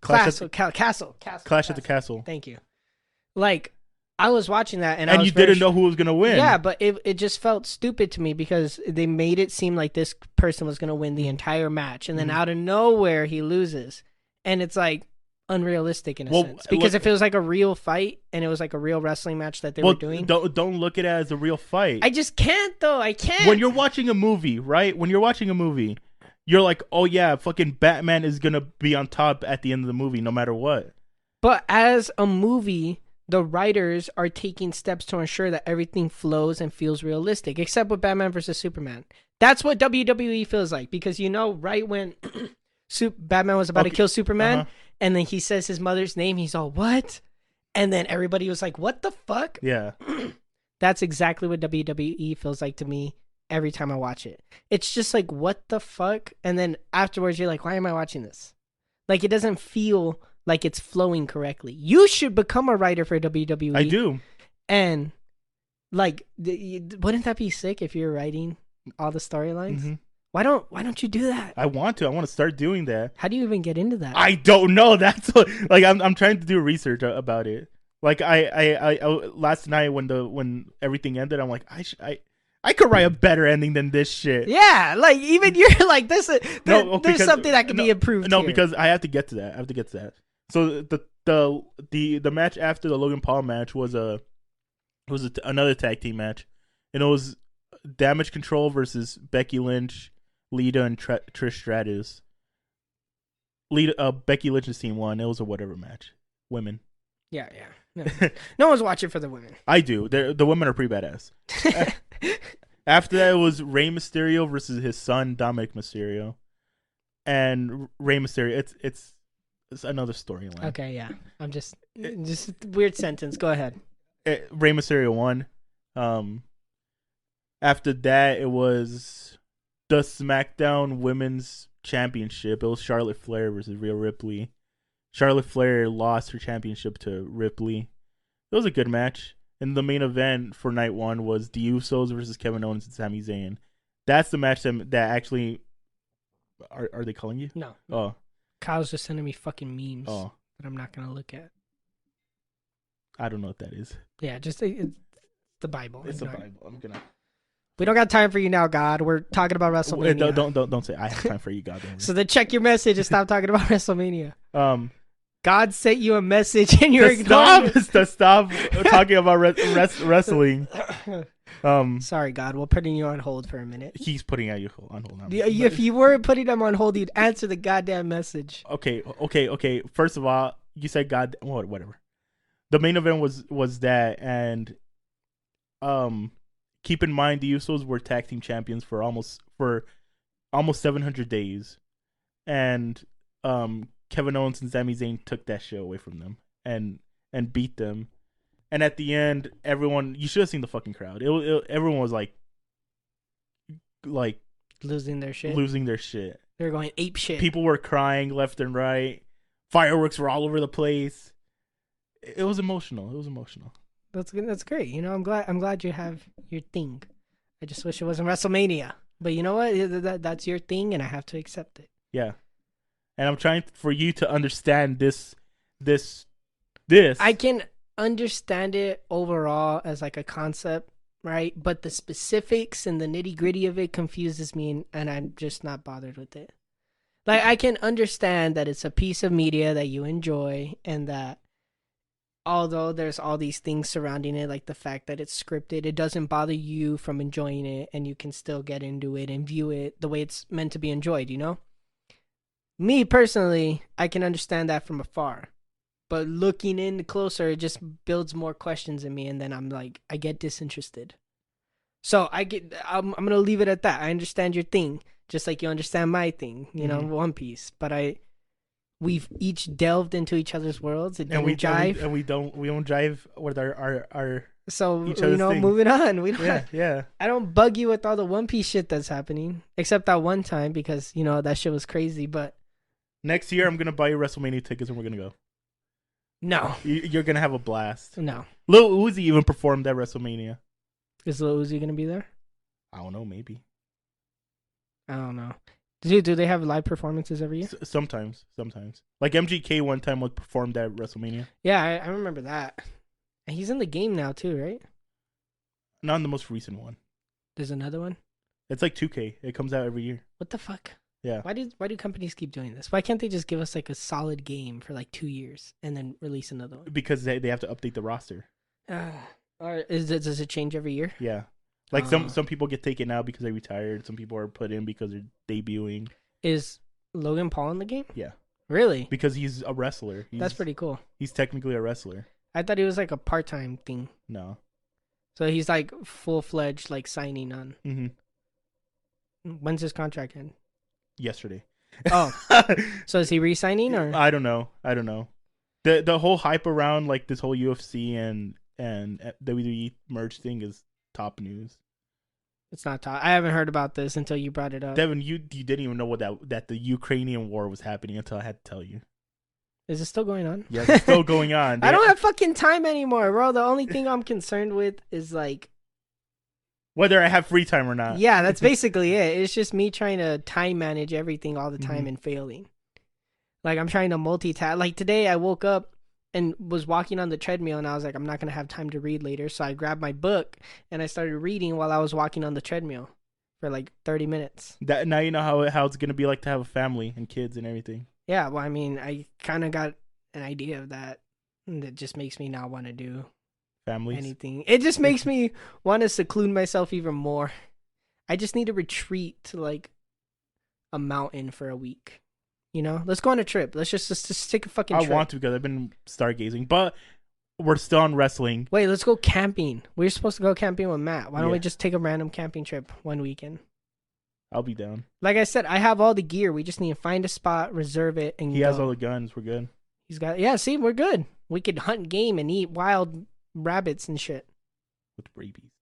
Clash at the Castle. Thank you. Like, I was watching that and you didn't know who was gonna win. Yeah, but it just felt stupid to me because they made it seem like this person was gonna win the entire match, and then out of nowhere he loses, and it's like unrealistic in a sense. Because if it was like a real fight and it was like a real wrestling match that they were doing, don't look at it as a real fight. I just can't though. I can't. When you're watching a movie, right? When you're watching a movie, you're like, oh yeah, fucking Batman is gonna be on top at the end of the movie, no matter what. But as a movie, the writers are taking steps to ensure that everything flows and feels realistic, except with Batman versus Superman. That's what WWE feels like, because right when Batman was about to Okay. kill Superman, Uh-huh. and then he says his mother's name. He's all, what? And then everybody was like, what the fuck? Yeah. That's exactly what WWE feels like to me every time I watch it. It's just like, what the fuck? And then afterwards, you're like, why am I watching this? Like, it doesn't feel like it's flowing correctly. You should become a writer for WWE. I do. And, like, wouldn't that be sick if you're writing all the storylines? Mhm. Why don't you do that? I want to. I want to start doing that. How do you even get into that? I don't know. That's what, like I'm trying to do research about it. Like I last night when everything ended, I'm like I could write a better ending than this shit. Yeah, like even you're like this. There's because- something that can be improved. No, here. because I have to get to that. So the match after the Logan Paul match was another tag team match, and it was Damage Control versus Becky Lynch, Lita, and Trish Stratus. Becky Lynch's team won. It was a whatever match. Women. yeah. No one's watching for the women. I do. The women are pretty badass. After that, it was Rey Mysterio versus his son Dominic Mysterio, and Rey Mysterio. It's another storyline. Okay, yeah. I'm just weird sentence. Go ahead. Rey Mysterio won. After that, it was the SmackDown Women's Championship. It was Charlotte Flair versus Rhea Ripley. Charlotte Flair lost her championship to Ripley. It was a good match. And the main event for night one was the Usos versus Kevin Owens and Sami Zayn. That's the match that actually... Are they calling you? No. Oh. Kyle's just sending me fucking memes Oh. that I'm not going to look at. I don't know what that is. Yeah, just it's the Bible. It's the Ignore it. Bible. I'm gonna... We don't got time for you now, God. We're talking about WrestleMania. Don't say I have time for you, goddamn. So then check your message and stop talking about WrestleMania. God sent you a message and you're ignoring it. to stop talking about wrestling. Sorry, God. We're putting you on hold for a minute. He's putting you on hold now. If you weren't putting them on hold, you'd answer the goddamn message. Okay. First of all, you said God. Whatever. The main event was that, and keep in mind the Usos were tag team champions for almost 700 days, and Kevin Owens and Sami Zayn took that shit away from them and beat them. And at the end, everyone, you should have seen the fucking crowd. Everyone was like losing their shit. They're going ape shit. People were crying left and right. Fireworks were all over the place. It was emotional. That's good. That's great. You know, I'm glad you have your thing. I just wish it wasn't WrestleMania. But you know what? That's your thing, and I have to accept it. Yeah. And I'm trying for you to understand this. I can understand it overall as like a concept, right? But the specifics and the nitty gritty of it confuses me, and I'm just not bothered with it. Like, I can understand that it's a piece of media that you enjoy, and that although there's all these things surrounding it, like the fact that it's scripted, it doesn't bother you from enjoying it, and you can still get into it and view it the way it's meant to be enjoyed, you know? Me, personally, I can understand that from afar. But looking in closer, it just builds more questions in me, and then I'm like, I get disinterested. So I'm going to leave it at that. I understand your thing, just like you understand my thing, you know, One Piece. But we've each delved into each other's worlds. It didn't jive. And we don't jive with our so, each you other's know, things. moving on. We don't, Yeah. I don't bug you with all the One Piece shit that's happening, except that one time because, you know, that shit was crazy. But Next year, I'm going to buy you WrestleMania tickets and we're going to go. no. You're going to have a blast. No. Lil Uzi even performed at WrestleMania. Is Lil Uzi going to be there? I don't know, maybe. I don't know. Do they have live performances every year? Sometimes. Like MGK one time was performed at WrestleMania. Yeah, I remember that. And he's in the game now too, right? Not in the most recent one. There's another one? It's like 2K. It comes out every year. What the fuck? Yeah. Why do companies keep doing this? Why can't they just give us like a solid game for like 2 years and then release another one? Because they have to update the roster. Or does it change every year? Yeah. Like some people get taken out because they retired. Some people are put in because they're debuting. Is Logan Paul in the game? Yeah. Really? Because he's a wrestler. That's pretty cool. He's technically a wrestler. I thought he was like a part-time thing. No. So he's like full-fledged like signing on. Mm-hmm. When's his contract end? Yesterday. Oh, so is he re-signing or? I don't know. The whole hype around like this whole UFC and WWE merge thing is top news. It's not top. I haven't heard about this until you brought it up. Devin, you didn't even know that the Ukrainian war was happening until I had to tell you. Is it still going on? Yes, it's still going on. I don't have fucking time anymore, bro. The only thing I'm concerned with is like whether I have free time or not. Yeah, that's basically it. It's just me trying to time manage everything all the time and failing. Like I'm trying to multitask. Like today I woke up and was walking on the treadmill and I was like, I'm not going to have time to read later. So I grabbed my book and I started reading while I was walking on the treadmill for like 30 minutes. Now you know how it's going to be like to have a family and kids and everything. Yeah, well, I mean, I kind of got an idea of that. And it just makes me not want to do families. Anything. It just makes me want to seclude myself even more. I just need to retreat to like a mountain for a week. You know, let's go on a trip. Let's just take a fucking trip. I want to because I've been stargazing, but we're still on wrestling. Wait, let's go camping. We're supposed to go camping with Matt. Why don't we just take a random camping trip one weekend? I'll be down. Like I said, I have all the gear. We just need to find a spot, reserve it, and he has all the guns. We're good. He's got see, we're good. We could hunt game and eat wild rabbits and shit. With rabies.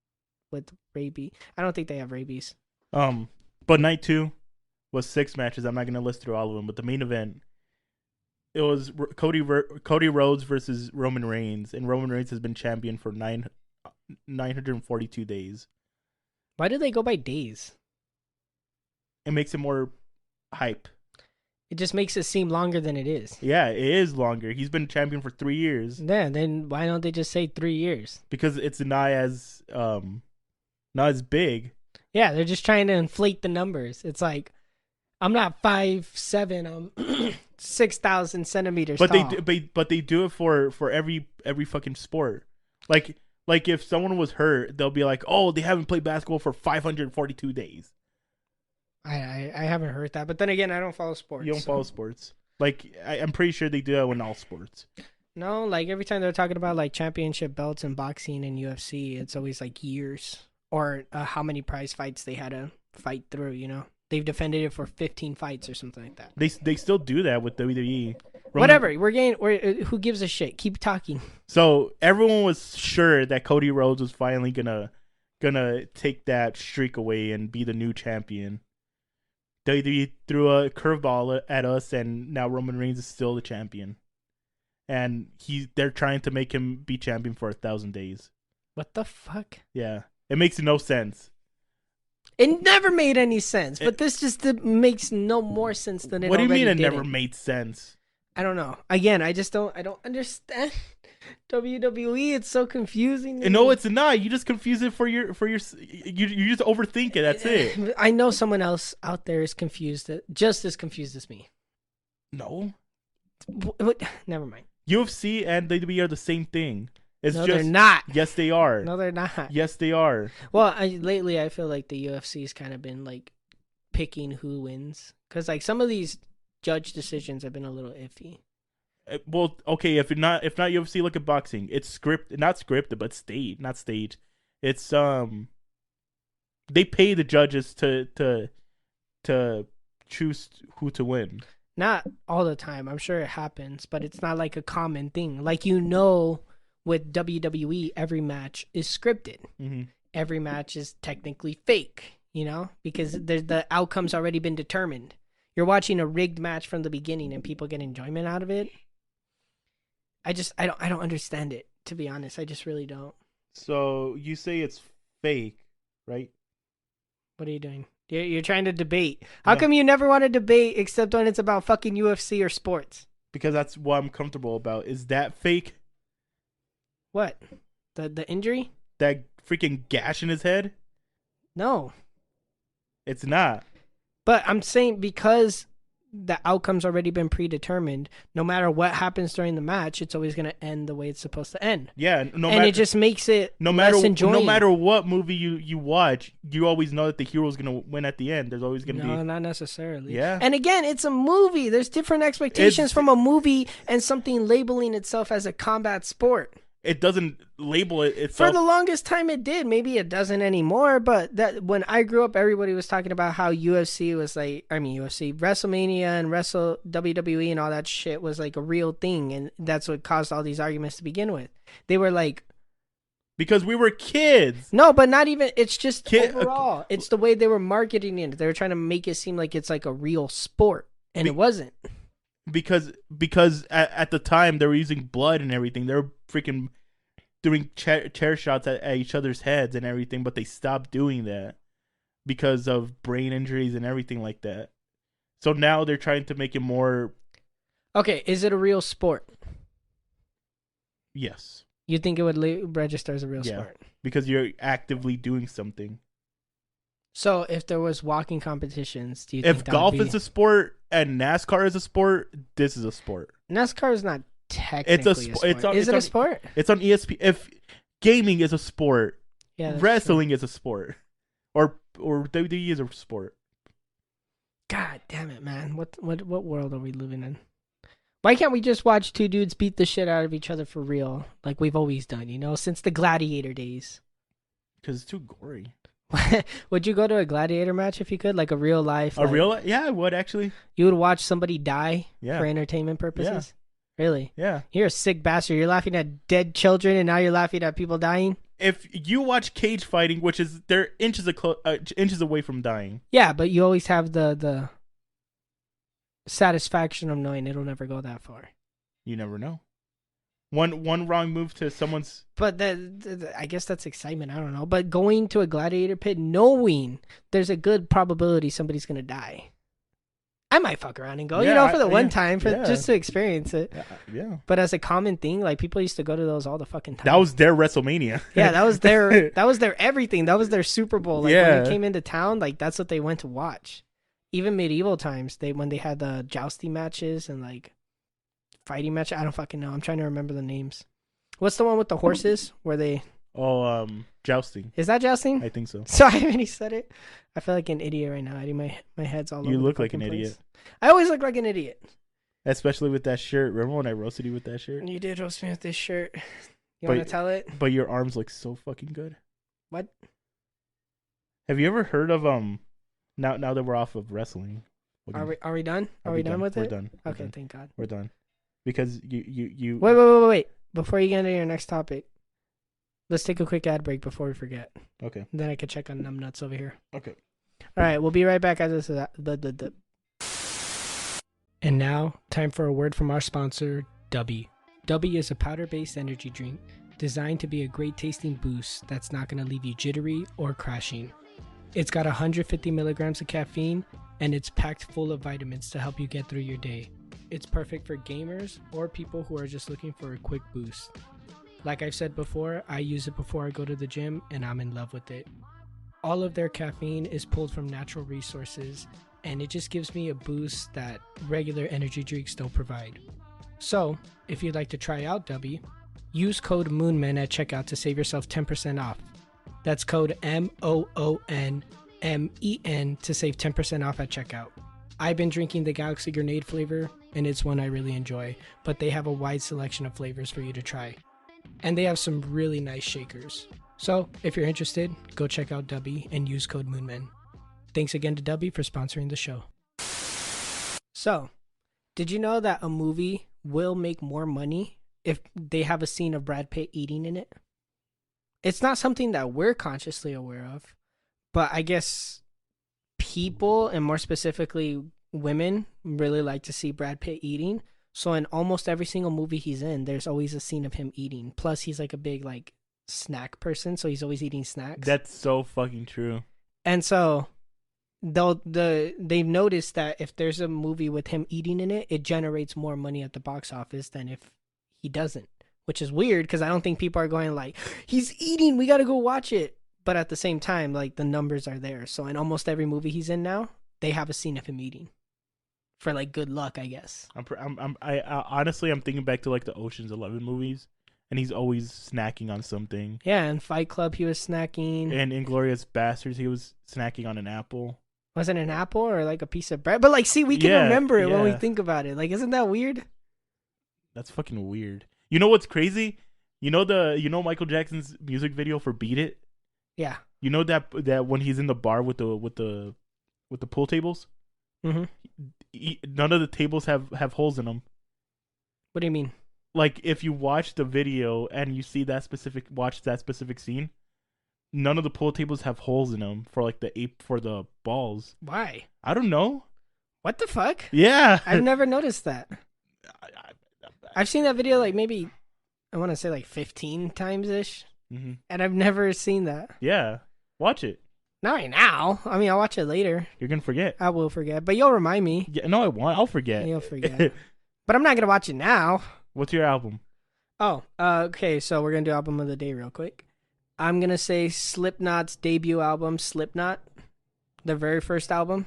I don't think they have rabies. But night 2 was 6 matches. I'm not gonna list through all of them, but the main event, it was Cody Rhodes versus Roman Reigns, and Roman Reigns has been champion for 942 days. Why do they go by days? It makes it more hype. It just makes it seem longer than it is. Yeah, it is longer. He's been champion for 3 years. Yeah, then why don't they just say 3 years? Because it's not as big. Yeah, they're just trying to inflate the numbers. It's like, I'm not 5'7", I'm 6,000 centimeters tall. But they do it for every fucking sport. Like if someone was hurt, they'll be like, oh, they haven't played basketball for 542 days. I haven't heard that, but then again, I don't follow sports. You don't follow sports. Like I'm pretty sure they do that in all sports. No, like every time they're talking about like championship belts in boxing and UFC, it's always like years or how many prize fights they had to fight through. You know, they've defended it for 15 fights or something like that. They still do that with WWE. Whatever, who gives a shit? Keep talking. So everyone was sure that Cody Rhodes was finally gonna take that streak away and be the new champion. WWE threw a curveball at us, and now Roman Reigns is still the champion. And they're trying to make him be champion for 1,000 days. What the fuck? Yeah, it makes no sense. It never made any sense, but this just makes no more sense than it. What do you mean it didn't. Never made sense? I don't know. Again, I don't understand WWE. It's so confusing. No, it's not. You just confuse it for your you just overthink it. That's it. I know someone else out there is confused, just as confused as me. No. What? Never mind. UFC and WWE are the same thing. They're not. Yes, they are. No, they're not. Yes, they are. Well, lately I feel like the UFC's kind of been like picking who wins because like some of these judge decisions have been a little iffy. Well, okay, if not UFC, look at boxing. It's not scripted, but not staged. It's they pay the judges to choose who to win. Not all the time. I'm sure it happens, but it's not like a common thing. Like with WWE, every match is scripted. Mm-hmm. Every match is technically fake, because the outcome's already been determined. You're watching a rigged match from the beginning and people get enjoyment out of it. I don't understand it, to be honest. I just really don't. So you say it's fake, right? What are you doing? You're trying to debate. How come you never want to debate except when it's about fucking UFC or sports? Because that's what I'm comfortable about. Is that fake? What? The injury? That freaking gash in his head? No. It's not. But I'm saying because the outcome's already been predetermined, no matter what happens during the match, it's always going to end the way it's supposed to end. Yeah, it just makes it less enjoying. No matter what movie you watch, you always know that the hero's going to win at the end. There's always going to be... No, not necessarily. Yeah. And again, it's a movie. There's different expectations from a movie and something labeling itself as a combat sport. it doesn't label it itself. For the longest time it did. Maybe it doesn't anymore, but that when I grew up, everybody was talking about how UFC was like, UFC, WrestleMania and WWE and all that shit was like a real thing, and that's what caused all these arguments to begin with. They were like, because we were kids. no, but not even, it's just overall. It's the way they were marketing it. They were trying to make it seem like it's like a real sport, and it wasn't. Because at the time they were using blood and everything. They were freaking doing chair shots at each other's heads and everything, but they stopped doing that because of brain injuries and everything like that. So now they're trying to make it more. Okay, is it a real sport? Yes. You think it would register as a real sport? Because you're actively doing something. So if there was walking competitions, do you think if golf is a sport and NASCAR is a sport, this is a sport. NASCAR is not technically a sport. Is it a sport? It's on ESPN. If gaming is a sport, wrestling is a sport, or WWE is a sport. God damn it, man! What world are we living in? Why can't we just watch two dudes beat the shit out of each other for real, like we've always done? You know, since the Gladiator days. Because it's too gory. Would you go to a gladiator match if you could, like a real life? Yeah, I would actually. You would watch somebody die for entertainment purposes? Yeah. Really? Yeah. You're a sick bastard. You're laughing at dead children, and now you're laughing at people dying. If you watch cage fighting, which is they're inches away from dying. Yeah, but you always have the satisfaction of knowing it'll never go that far. You never know. One wrong move to someone's. But I guess that's excitement. I don't know. But going to a gladiator pit, knowing there's a good probability somebody's gonna die, I might fuck around and go. For the one time, just to experience it. Yeah. But as a common thing, like people used to go to those all the fucking time. That was their WrestleMania. Yeah, that was their everything. That was their Super Bowl. Like when they came into town, like that's what they went to watch. Even medieval times, when they had the jousting matches and like fighting match. I don't fucking know. I'm trying to remember the names. What's the one with the horses where they? Oh, jousting. Is that jousting? I think so. So I already said it. I feel like an idiot right now. Eddie, my head's all over. You look the like an place. idiot. I always look like an idiot. Especially with that shirt. Remember when I roasted you with that shirt? You did roast me with this shirt. You want to tell it? But your arms look so fucking good. What? Have you ever heard of Now that we're off of wrestling. Are we done? Are we done with it? We're done. Okay, thank God. We're done. Because you Wait. Before you get into your next topic, let's take a quick ad break before we forget. Okay. Then I can check on numbnuts over here. Okay. All right, we'll be right back after this. And now, time for a word from our sponsor, Dubby. Dubby is a powder-based energy drink designed to be a great tasting boost that's not going to leave you jittery or crashing. It's got 150 milligrams of caffeine, and it's packed full of vitamins to help you get through your day. It's perfect for gamers or people who are just looking for a quick boost. Like I've said before, I use it before I go to the gym, and I'm in love with it. All of their caffeine is pulled from natural resources, and it just gives me a boost that regular energy drinks don't provide. So, if you'd like to try out Dubby, use code MOONMEN at checkout to save yourself 10% off. That's code MOONMEN to save 10% off at checkout. I've been drinking the Galaxy Grenade flavor, and it's one I really enjoy, but they have a wide selection of flavors for you to try. And they have some really nice shakers. So, if you're interested, go check out Dubby and use code MOONMEN. Thanks again to Dubby for sponsoring the show. So, did you know that a movie will make more money if they have a scene of Brad Pitt eating in it? It's not something that we're consciously aware of, but I guess people, and more specifically women, really like to see Brad Pitt eating. So in almost every single movie he's in, there's always a scene of him eating. Plus, he's like a big like snack person, so he's always eating snacks. That's so fucking true. And so they've noticed that if there's a movie with him eating in it, it generates more money at the box office than if he doesn't. Which is weird because I don't think people are going like, he's eating, we gotta go watch it. But at the same time, like the numbers are there. So in almost every movie he's in now, they have a scene of him eating. For like good luck, I guess. I honestly, I'm thinking back to like the Ocean's 11 movies, and he's always snacking on something. Yeah, in Fight Club he was snacking. And Inglourious Bastards, he was snacking on an apple. Was it an apple or like a piece of bread? But like, see, we can remember it when we think about it. Like, isn't that weird? That's fucking weird. You know what's crazy? You know Michael Jackson's music video for "Beat It." Yeah. You know that when he's in the bar with the pool tables, Mm-hmm. none of the tables have holes in them. What do you mean? Like if you watch the video and you see that specific scene, none of the pool tables have holes in them for like for the balls. Why? I don't know. What the fuck? Yeah, I've never noticed that. I've seen that video like maybe I want to say like 15 times ish, mm-hmm. and I've never seen that. Yeah, watch it. Not right now. I mean, I'll watch it later. You're gonna forget. I will forget, but you'll remind me. Yeah, no, I won't. I'll forget. You'll forget. But I'm not gonna watch it now. What's your album? Oh, okay. So we're gonna do album of the day real quick. I'm gonna say Slipknot's debut album, Slipknot, the very first album,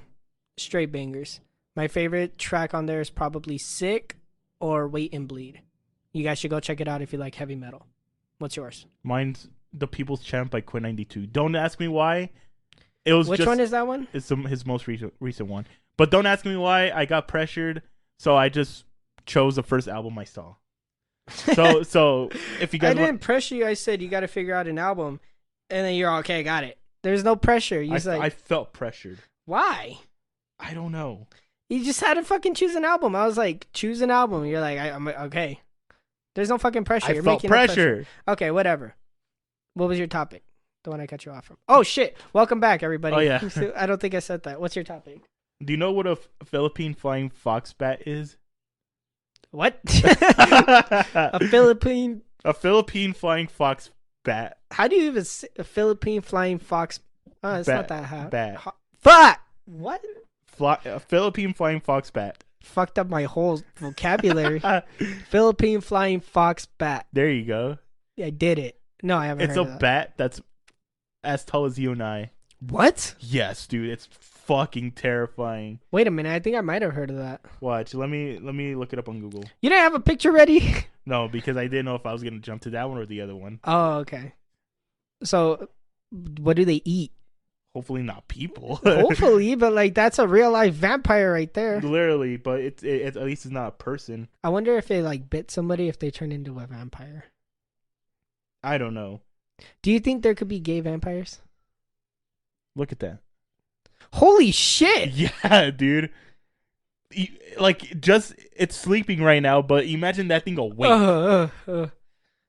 straight bangers. My favorite track on there is probably Sick or Wait and Bleed. You guys should go check it out if you like heavy metal. What's yours? Mine's The People's Champ by Quit 92. Don't ask me why. It was Which one is that one? It's his most recent one. But don't ask me why. I got pressured, so I just chose the first album I saw. So if you guys, I didn't pressure you. I said you got to figure out an album, and then you're all, okay. Got it. There's no pressure. You like, I felt pressured. Why? I don't know. You just had to fucking choose an album. I was like, choose an album. You're like, I'm okay. There's no fucking pressure. You're felt making pressure. No pressure. Okay, whatever. What was your topic? The one I cut you off from. Oh shit! Welcome back, everybody. Oh yeah. I don't think I said that. What's your topic? Do you know what a Philippine flying fox bat is? What? A Philippine flying fox bat. How do you even say a Philippine flying fox? Oh, it's not that hot. Bat. Fuck! What? A Philippine flying fox bat. Fucked up my whole vocabulary. Philippine flying fox bat. There you go. Yeah, I did it. No, I haven't It's heard a of that. bat that's as tall as you and I. What? Yes, dude. It's fucking terrifying. Wait a minute. I think I might have heard of that. Watch. Let me look it up on Google. You didn't have a picture ready? No, because I didn't know if I was gonna jump to that one or the other one. Oh, okay. So, what do they eat? Hopefully not people. Hopefully, but like that's a real life vampire right there. Literally, but it at least it's not a person. I wonder if they like bit somebody if they turn into a vampire. I don't know. Do you think there could be gay vampires? Look at that. Holy shit! Yeah, dude. Like, just it's sleeping right now, but imagine that thing awake.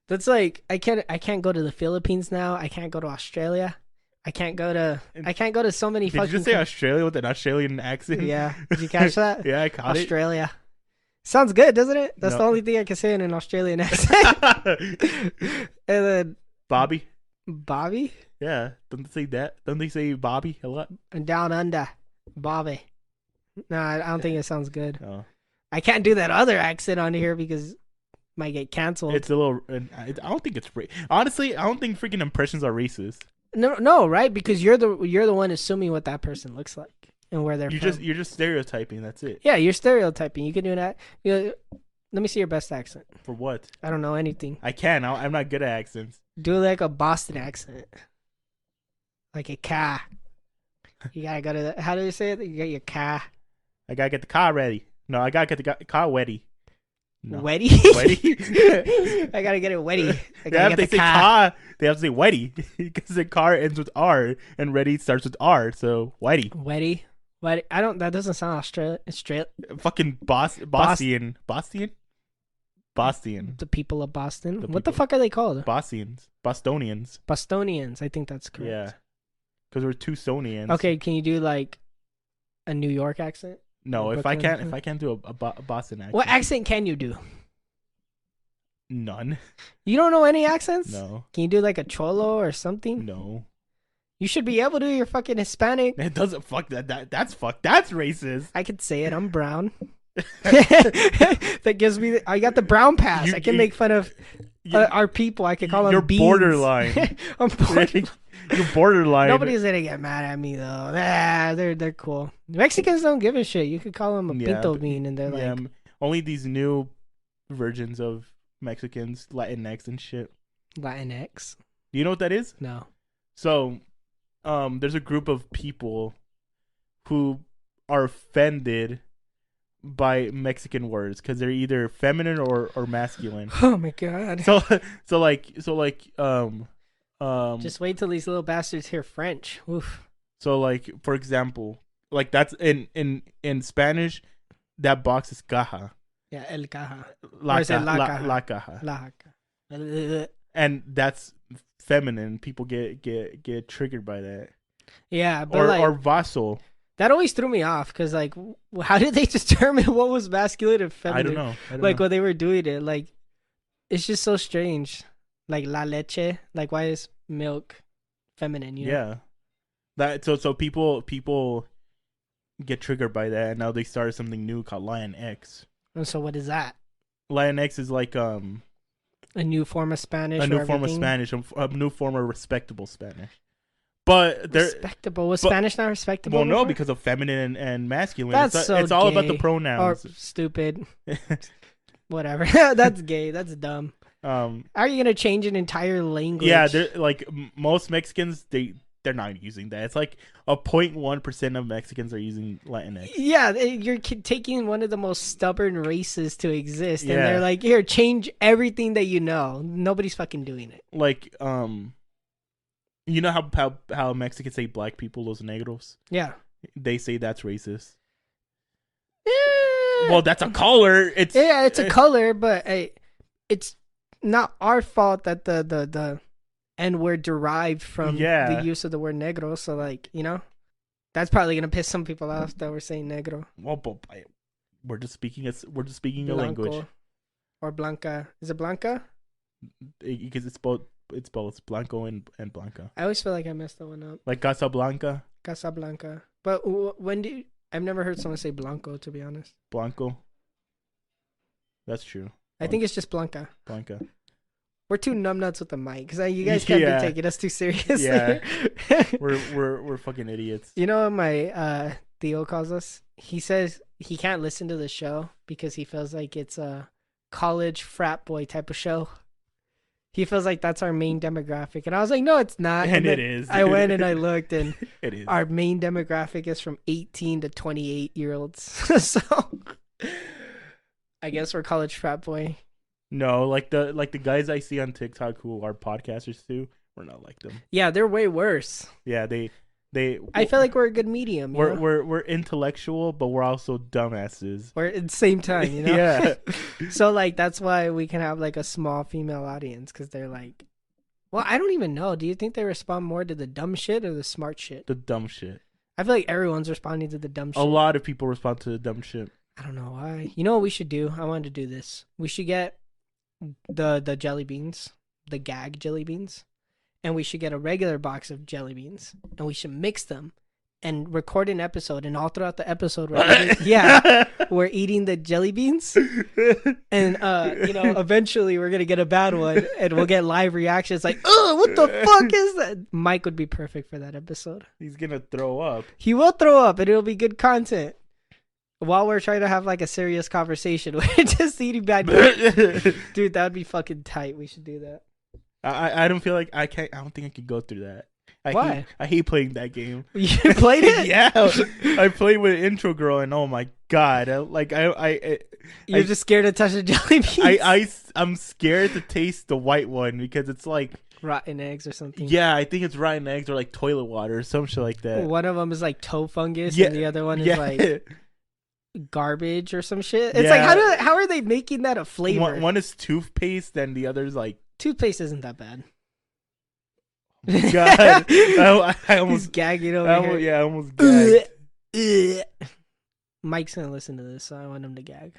That's like I can't go to the Philippines now. I can't go to Australia. I can't go to so many Did fucking. you just say Australia with an Australian accent? Yeah. Did you catch that? Yeah, I caught Australia. Sounds good, doesn't it? That's No. the only thing I can say in an Australian accent. it. And then Bobby. Bobby Yeah. Don't they say that? Don't they say Bobby a lot? and Down Under, Bobby. No, I don't think it sounds good. Oh. I can't do that other accent on here because it might get canceled. It's a little. I don't think it's honestly. I don't think freaking impressions are racist. No, right? Because you're the one assuming what that person looks like and where they're from. You're just stereotyping. That's it. Yeah, you're stereotyping. You can do that. Let me see your best accent. For what? I don't know anything. I can. I'm not good at accents. Do like a Boston accent, like a car. You gotta go to how do you say it? You got your car. I gotta get the car ready. No, I gotta get the car ready. No. Wetty. Wetty. I gotta get it wetty. I They gotta have get to the say car. car. They have to say Weddy because the car ends with R and ready starts with R. So Weddy. Wetty. Wetty. I don't. That doesn't sound Australian. Fucking Boston. The people of Boston. The What the people- fuck are they called? Bostonians. Bostonians. I think that's correct. Yeah. Because we're two Stonians. Okay, can you do like a New York accent? No, if Brooklyn accent? I can't do a Boston accent. What accent can you do? None. You don't know any accents? No. Can you do like a cholo or something? No. You should be able to. You're fucking Hispanic. It doesn't fuck that. That's racist. I could say it. I'm brown. That gives me. I got the brown pass. I can make fun of our people. I can call them You're beans. borderline. I'm borderline. You're borderline. Nobody's gonna get mad at me though. They're cool. Mexicans don't give a shit. You could call them a Yeah, pinto but- bean, and they're Yeah, like, only these new versions of Mexicans, Latinx and shit. Latinx. Do you know what that is? No. So, there's a group of people who are offended by Mexican words because they're either feminine or masculine. Oh my god. So like Just wait till these little bastards hear French. Oof. so like for example, like that's in Spanish, that box is caja. Yeah, el caja. La, Or is it la la, caja? la caja. La caja. And that's feminine. People get triggered by that. Yeah, but Or like or vaso. that always threw me off because like, how did they determine what was masculine and feminine? I don't Like know. when they were doing it, like it's just so strange. Like la leche, like why is milk feminine? You know? Yeah. That so people get triggered by that, and now they started something new called Lion X. And so what is that? Lion X is like A new form of Spanish. a new or form of everything? Spanish, a new form of respectable Spanish. But they're Respectable. Was but- Spanish not respectable? well, no, before? because of feminine and masculine. That's it's, so it's all about gay. the Or pronouns. stupid. Whatever. That's gay. That's dumb. How are you gonna change an entire language? Yeah, they're like most Mexicans. They're not using that. It's like 0.1% of Mexicans are using Latinx. Yeah, you're taking one of the most stubborn races to exist, and Yeah. they're like, "Here, change everything that you know." Nobody's fucking doing it. Like you know how Mexicans say black people, los negros. Yeah. They say that's racist. Eh, Well, that's a color. It's yeah, it's a color, but hey, it's not our fault that the N word derived from Yeah. the use of the word negro. So like, you know, that's probably gonna piss some people off that we're saying negro. Well, but we're just speaking a language Blanco or blanca. Is it blanca? because it's both blanco and blanca. I always feel like I messed that one up. Like Casablanca, Casablanca. But when do you, I've never heard someone say blanco, to be honest. blanco. That's true. I think it's just blanca. Blanca. We're too numbnuts with the mic because you guys can't Yeah. be taking us too seriously. Yeah. We're fucking idiots. You know what my Theo calls us? He says he can't listen to the show because he feels like it's a college frat boy type of show. He feels like that's our main demographic. And I was like, no, it's not. And then it is. I went and I looked, and It is. our main demographic is from 18 to 28-year-olds. So I guess we're college frat boy. No, like the guys I see on TikTok who are podcasters too, we're not like them. Yeah, they're way worse. Yeah, they I feel like we're a good medium. You know? we're intellectual, but we're also dumbasses. We're at the same time, you know? Yeah. So, like, that's why we can have, like, a small female audience, because they're like, well, I don't even know. Do you think they respond more to the dumb shit or the smart shit? The dumb shit. I feel like everyone's responding to the dumb shit. A lot of people respond to the dumb shit. I don't know why. You know what we should do? I wanted to do this. We should get the jelly beans, the gag jelly beans, and we should get a regular box of jelly beans, and we should mix them and record an episode, and all throughout the episode we're eating the jelly beans, and eventually we're gonna get a bad one, and we'll get live reactions like, oh, what the fuck is that? Mike would be perfect for that episode. He's gonna throw up. He will throw up, and it'll be good content while we're trying to have like a serious conversation. We're just eating bad dude, that would be fucking tight. We should do that. I don't feel like I don't think I could go through that. Why? I hate playing that game. You played it? Yeah, I played with Intro Girl, and oh my god, You're just scared to touch the jelly beans. I'm scared to taste the white one because it's like rotten eggs or something. Yeah, I think it's rotten eggs or like toilet water or some shit like that. One of them is like toe fungus, Yeah, and the other one is yeah. like garbage or some shit. It's Yeah. like how are they making that a flavor? One is toothpaste, and the other's like Toothpaste isn't that bad. God. I He's almost gagging over I here. almost, yeah, I almost gagged. Ugh. Mike's gonna listen to this, so I want him to gag.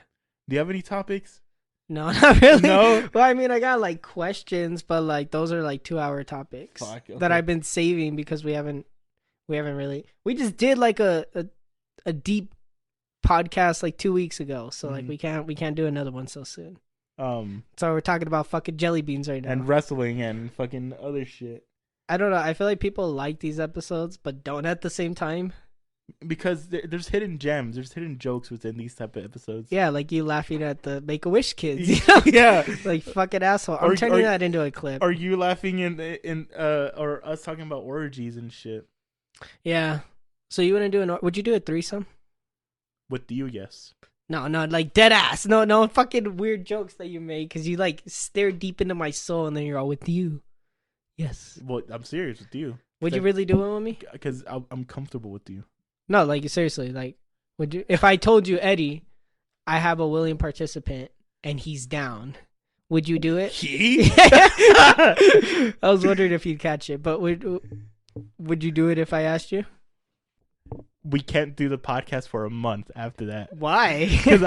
Do you have any topics? No, not really. No? Well, I mean, I got like questions, but like those are like 2-hour topics Fuck, okay. that I've been saving because we haven't really. We just did like a deep podcast like 2 weeks ago, so like we can't do another one so soon. So we're talking about fucking jelly beans right now. And wrestling and fucking other shit. I don't know. I feel like people like these episodes, but don't at the same time. Because there's hidden gems, there's hidden jokes within these type of episodes. Yeah, like you laughing at the Make-A-Wish kids. You know? Yeah, Like fucking asshole. I'm turning that into a clip. Are you laughing in or us talking about orgies and shit? Yeah. So you wouldn't do would you do a threesome? With you, yes. No, like dead ass. No fucking weird jokes that you make because you like stare deep into my soul and then you're all with you. Yes. Well, I'm serious with you. Would you really do it with me? Because I'm comfortable with you. No, like seriously, like would you? If I told you, Eddie, I have a willing participant and he's down, would you do it? He? I was wondering if you'd catch it, but would you do it if I asked you? We can't do the podcast for a month after that. Why? Because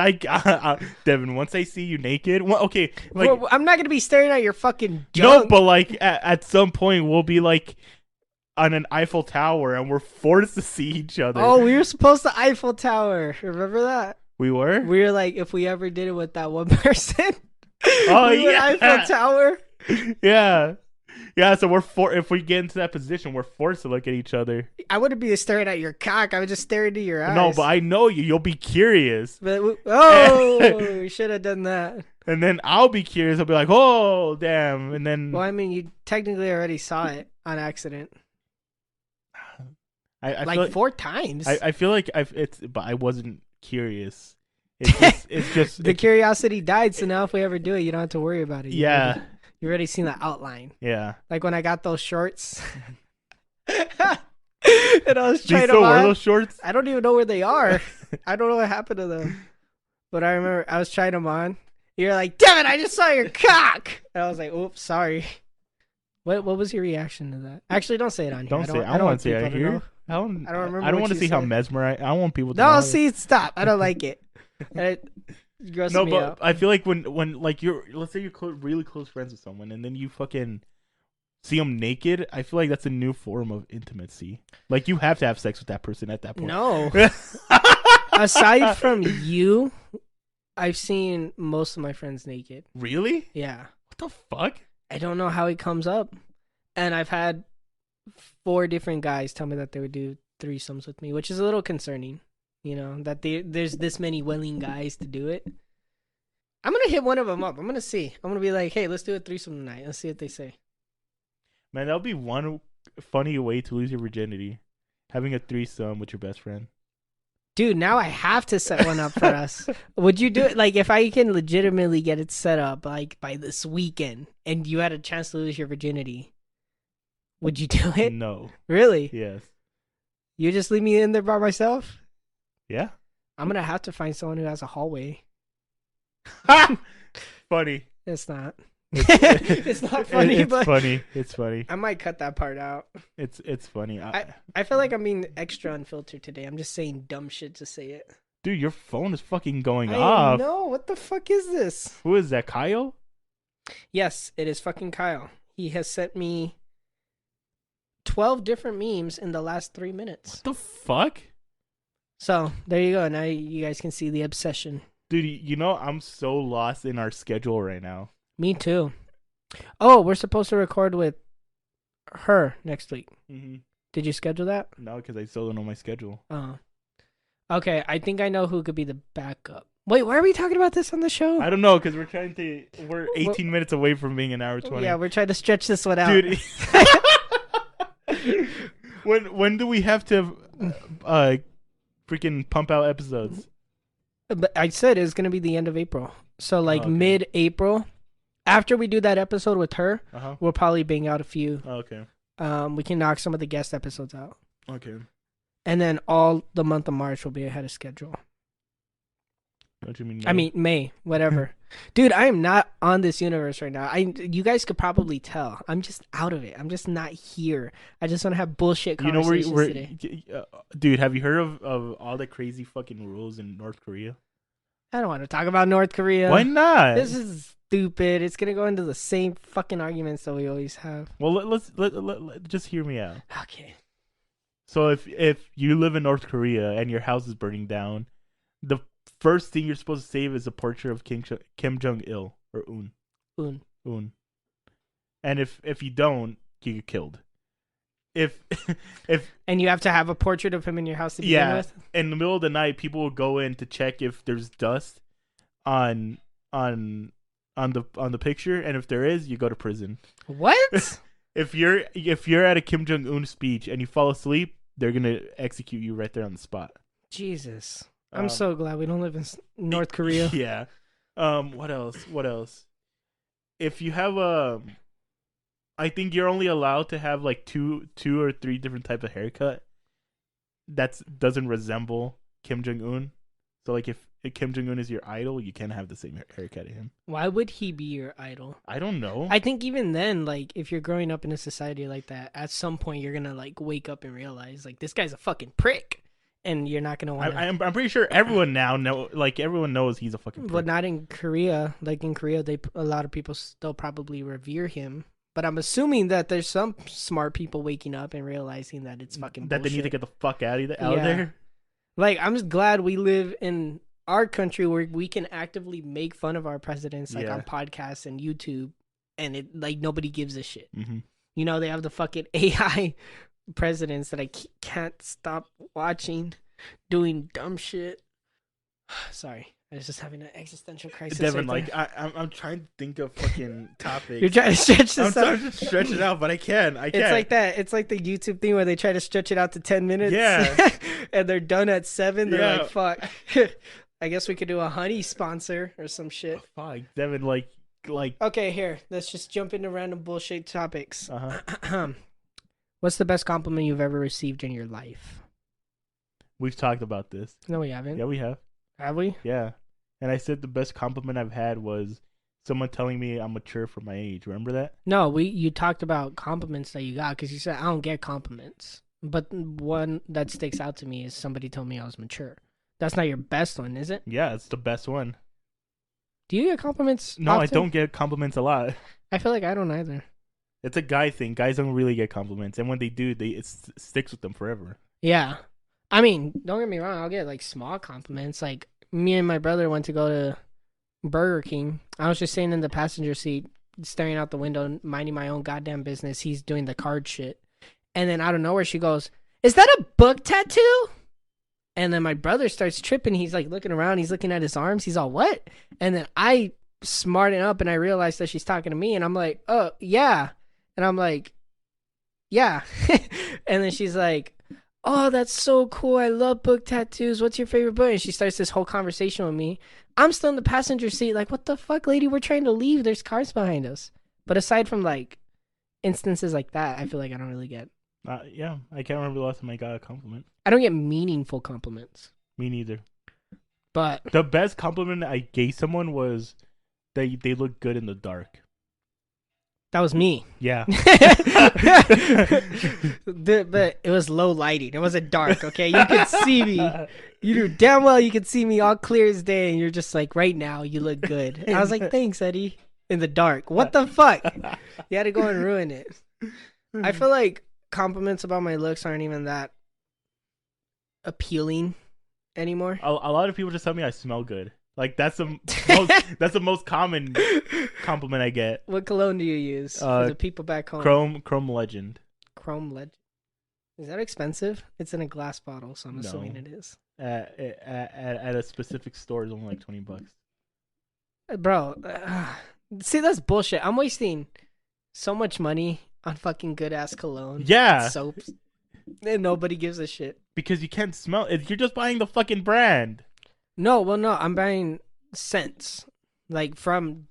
Devin, once I see you naked, well, okay, like Well, I'm not gonna be staring at your fucking no, junk. but like at some point we'll be like on an Eiffel Tower and we're forced to see each other. Oh, we were supposed to Eiffel Tower. Remember that? We were. We were like, if we ever did it with that one person. Oh we went yeah, Eiffel Tower. Yeah. Yeah, so if we get into that position, we're forced to look at each other. I wouldn't be staring at your cock. I would just stare into your eyes. No, but I know you. You'll be curious. But we should have done that. And then I'll be curious. I'll be like, oh, damn. And then... Well, I mean, you technically already saw it on accident. I like feel 4 times. I feel like but I wasn't curious. It's just... The curiosity died, so now if we ever do it, you don't have to worry about it. Yeah. You already seen the outline. Yeah. Like when I got those shorts. And I was Do you trying still them wear on. those shorts? I don't even know where they are. I don't know what happened to them. But I remember I was trying them on. You're like, damn it, I just saw your cock. And I was like, oops, sorry. What was your reaction to that? Actually, don't say it on here. Don't say it. I don't want to say it here. I don't remember I don't what want to you see how said. mesmerized. I don't want people to No, know. see, stop. I don't like it. It grosses No, me but out. I feel like when like let's say you're really close friends with someone and then you fucking see them naked, I feel like that's a new form of intimacy. Like you have to have sex with that person at that point. No. Aside from you, I've seen most of my friends naked. Really? Yeah. What the fuck? I don't know how it comes up. And I've had 4 different guys tell me that they would do threesomes with me, which is a little concerning. You know, that there's this many willing guys to do it. I'm going to hit one of them up. I'm going to see. I'm going to be like, hey, let's do a threesome tonight. Let's see what they say. Man, that'll be one funny way to lose your virginity. Having a threesome with your best friend. Dude, now I have to set one up for us. Would you do it? Like, if I can legitimately get it set up, like, by this weekend, and you had a chance to lose your virginity, would you do it? No. Really? Yes. You just leave me in there by myself? Yeah. I'm going to have to find someone who has a hallway. Funny. It's not. It's not funny, It's but funny. It's funny. I might cut that part out. It's funny. I feel like I'm being extra unfiltered today. I'm just saying dumb shit to say it. Dude, your phone is fucking going I off. know. What the fuck is this? Who is that, Kyle? Yes, it is fucking Kyle. He has sent me 12 different memes in the last 3 minutes. What the fuck? So, there you go. Now you guys can see the obsession. Dude, you know, I'm so lost in our schedule right now. Me too. Oh, we're supposed to record with her next week. Mm-hmm. Did you schedule that? No, because I still don't know my schedule. Oh. Okay, I think I know who could be the backup. Wait, why are we talking about this on the show? I don't know, because we're 18 minutes away from being an hour 20. Yeah, we're trying to stretch this one out. Dude. when do we have to freaking pump out episodes? But I said it's going to be the end of April. So, like, Oh, okay. mid-April. After we do that episode with her, Uh-huh. we'll probably bang out a few. Oh, okay. We can knock some of the guest episodes out. Okay. And then all the month of March will be ahead of schedule. What do you mean? I mean, May, whatever. Dude, I am not on this universe right now. You guys could probably tell. I'm just out of it. I'm just not here. I just want to have bullshit conversations today. Dude, have you heard of all the crazy fucking rules in North Korea? I don't want to talk about North Korea. Why not? This is stupid. It's going to go into the same fucking arguments that we always have. Well, let's just hear me out. Okay. So if you live in North Korea and your house is burning down, the first thing you're supposed to save is a portrait of Kim Jong-il or Un. And if you don't, you get killed. If And you have to have a portrait of him in your house to begin with? In the middle of the night, people will go in to check if there's dust on the picture, and if there is, you go to prison. What? If you're at a Kim Jong-un speech and you fall asleep, they're gonna execute you right there on the spot. Jesus. I'm so glad we don't live in North Korea. Yeah. What else? If you have I think you're only allowed to have like two or three different types of haircut that doesn't resemble Kim Jong Un. So like if Kim Jong Un is your idol, you can't have the same haircut as him. Why would he be your idol? I don't know. I think even then, like, if you're growing up in a society like that, at some point you're gonna like wake up and realize like this guy's a fucking prick, and you're not gonna want. I'm pretty sure everyone now everyone knows he's a fucking prick. But not in Korea. Like in Korea, a lot of people still probably revere him. But I'm assuming that there's some smart people waking up and realizing that it's fucking that bullshit. they need to get the fuck out of there. Like, I'm just glad we live in our country where we can actively make fun of our presidents, like on podcasts and YouTube, and it like nobody gives a shit. Mm-hmm. You know, they have the fucking AI presidents that I can't stop watching doing dumb shit. Sorry. I was just having an existential crisis. Devin, right like I'm trying to think of fucking topics. You're trying to stretch this out. I'm trying to stretch it out, but I can't. It's like that. It's like the YouTube thing where they try to stretch it out to 10 minutes. Yeah. And they're done at 7. They're Yeah. like, fuck. I guess we could do a honey sponsor or some shit. Oh, fuck, Devin, like. Okay, here. Let's just jump into random bullshit topics. Uh-huh. What's the best compliment you've ever received in your life? We've talked about this. No, we haven't. Yeah, we have. Have we? Yeah. And I said the best compliment I've had was someone telling me I'm mature for my age. Remember that? No, you talked about compliments that you got because you said I don't get compliments. But one that sticks out to me is somebody told me I was mature. That's not your best one, is it? Yeah, it's the best one. Do you get compliments? No, I often? don't get compliments a lot. I feel like I don't either. It's a guy thing. Guys don't really get compliments, and when they do, it sticks with them forever. Yeah. I mean, don't get me wrong. I'll get like small compliments. Like me and my brother went to go to Burger King. I was just sitting in the passenger seat, staring out the window, minding my own goddamn business. He's doing the card shit. And then out of nowhere, she goes, "Is that a book tattoo?" And then my brother starts tripping. He's like looking around. He's looking at his arms. He's all, "What?" And then I smarten up and I realize that she's talking to me. And I'm like, "Oh, yeah." And I'm like, "Yeah." And then she's like, "Oh, that's so cool. I love book tattoos. What's your favorite book?" And she starts this whole conversation with me. I'm still in the passenger seat. Like, what the fuck, lady? We're trying to leave. There's cars behind us. But aside from like instances like that, I feel like I don't really get. Yeah, I can't remember the last time I got a compliment. I don't get meaningful compliments. Me neither. But The best compliment I gave someone was they look good in the dark. that was me. Yeah. But it was low lighting. It wasn't dark, okay? You could see me. You knew damn well you could see me all clear as day, and you're just like, right now, you look good. And I was like, thanks, Eddie. In the dark. What the fuck? You had to go and ruin it. I feel like compliments about my looks aren't even that appealing anymore. A lot of people just tell me I smell good. Like that's the most common compliment I get. What cologne do you use for the people back home? Chrome Legend. Chrome Legend. Is that expensive? It's in a glass bottle, so I'm assuming it is. At a specific store is only like $20. Bro, see, that's bullshit. I'm wasting so much money on fucking good ass cologne. Yeah. And soaps. And nobody gives a shit. Because you can't smell it. You're just buying the fucking brand. No, I'm buying scents. Like from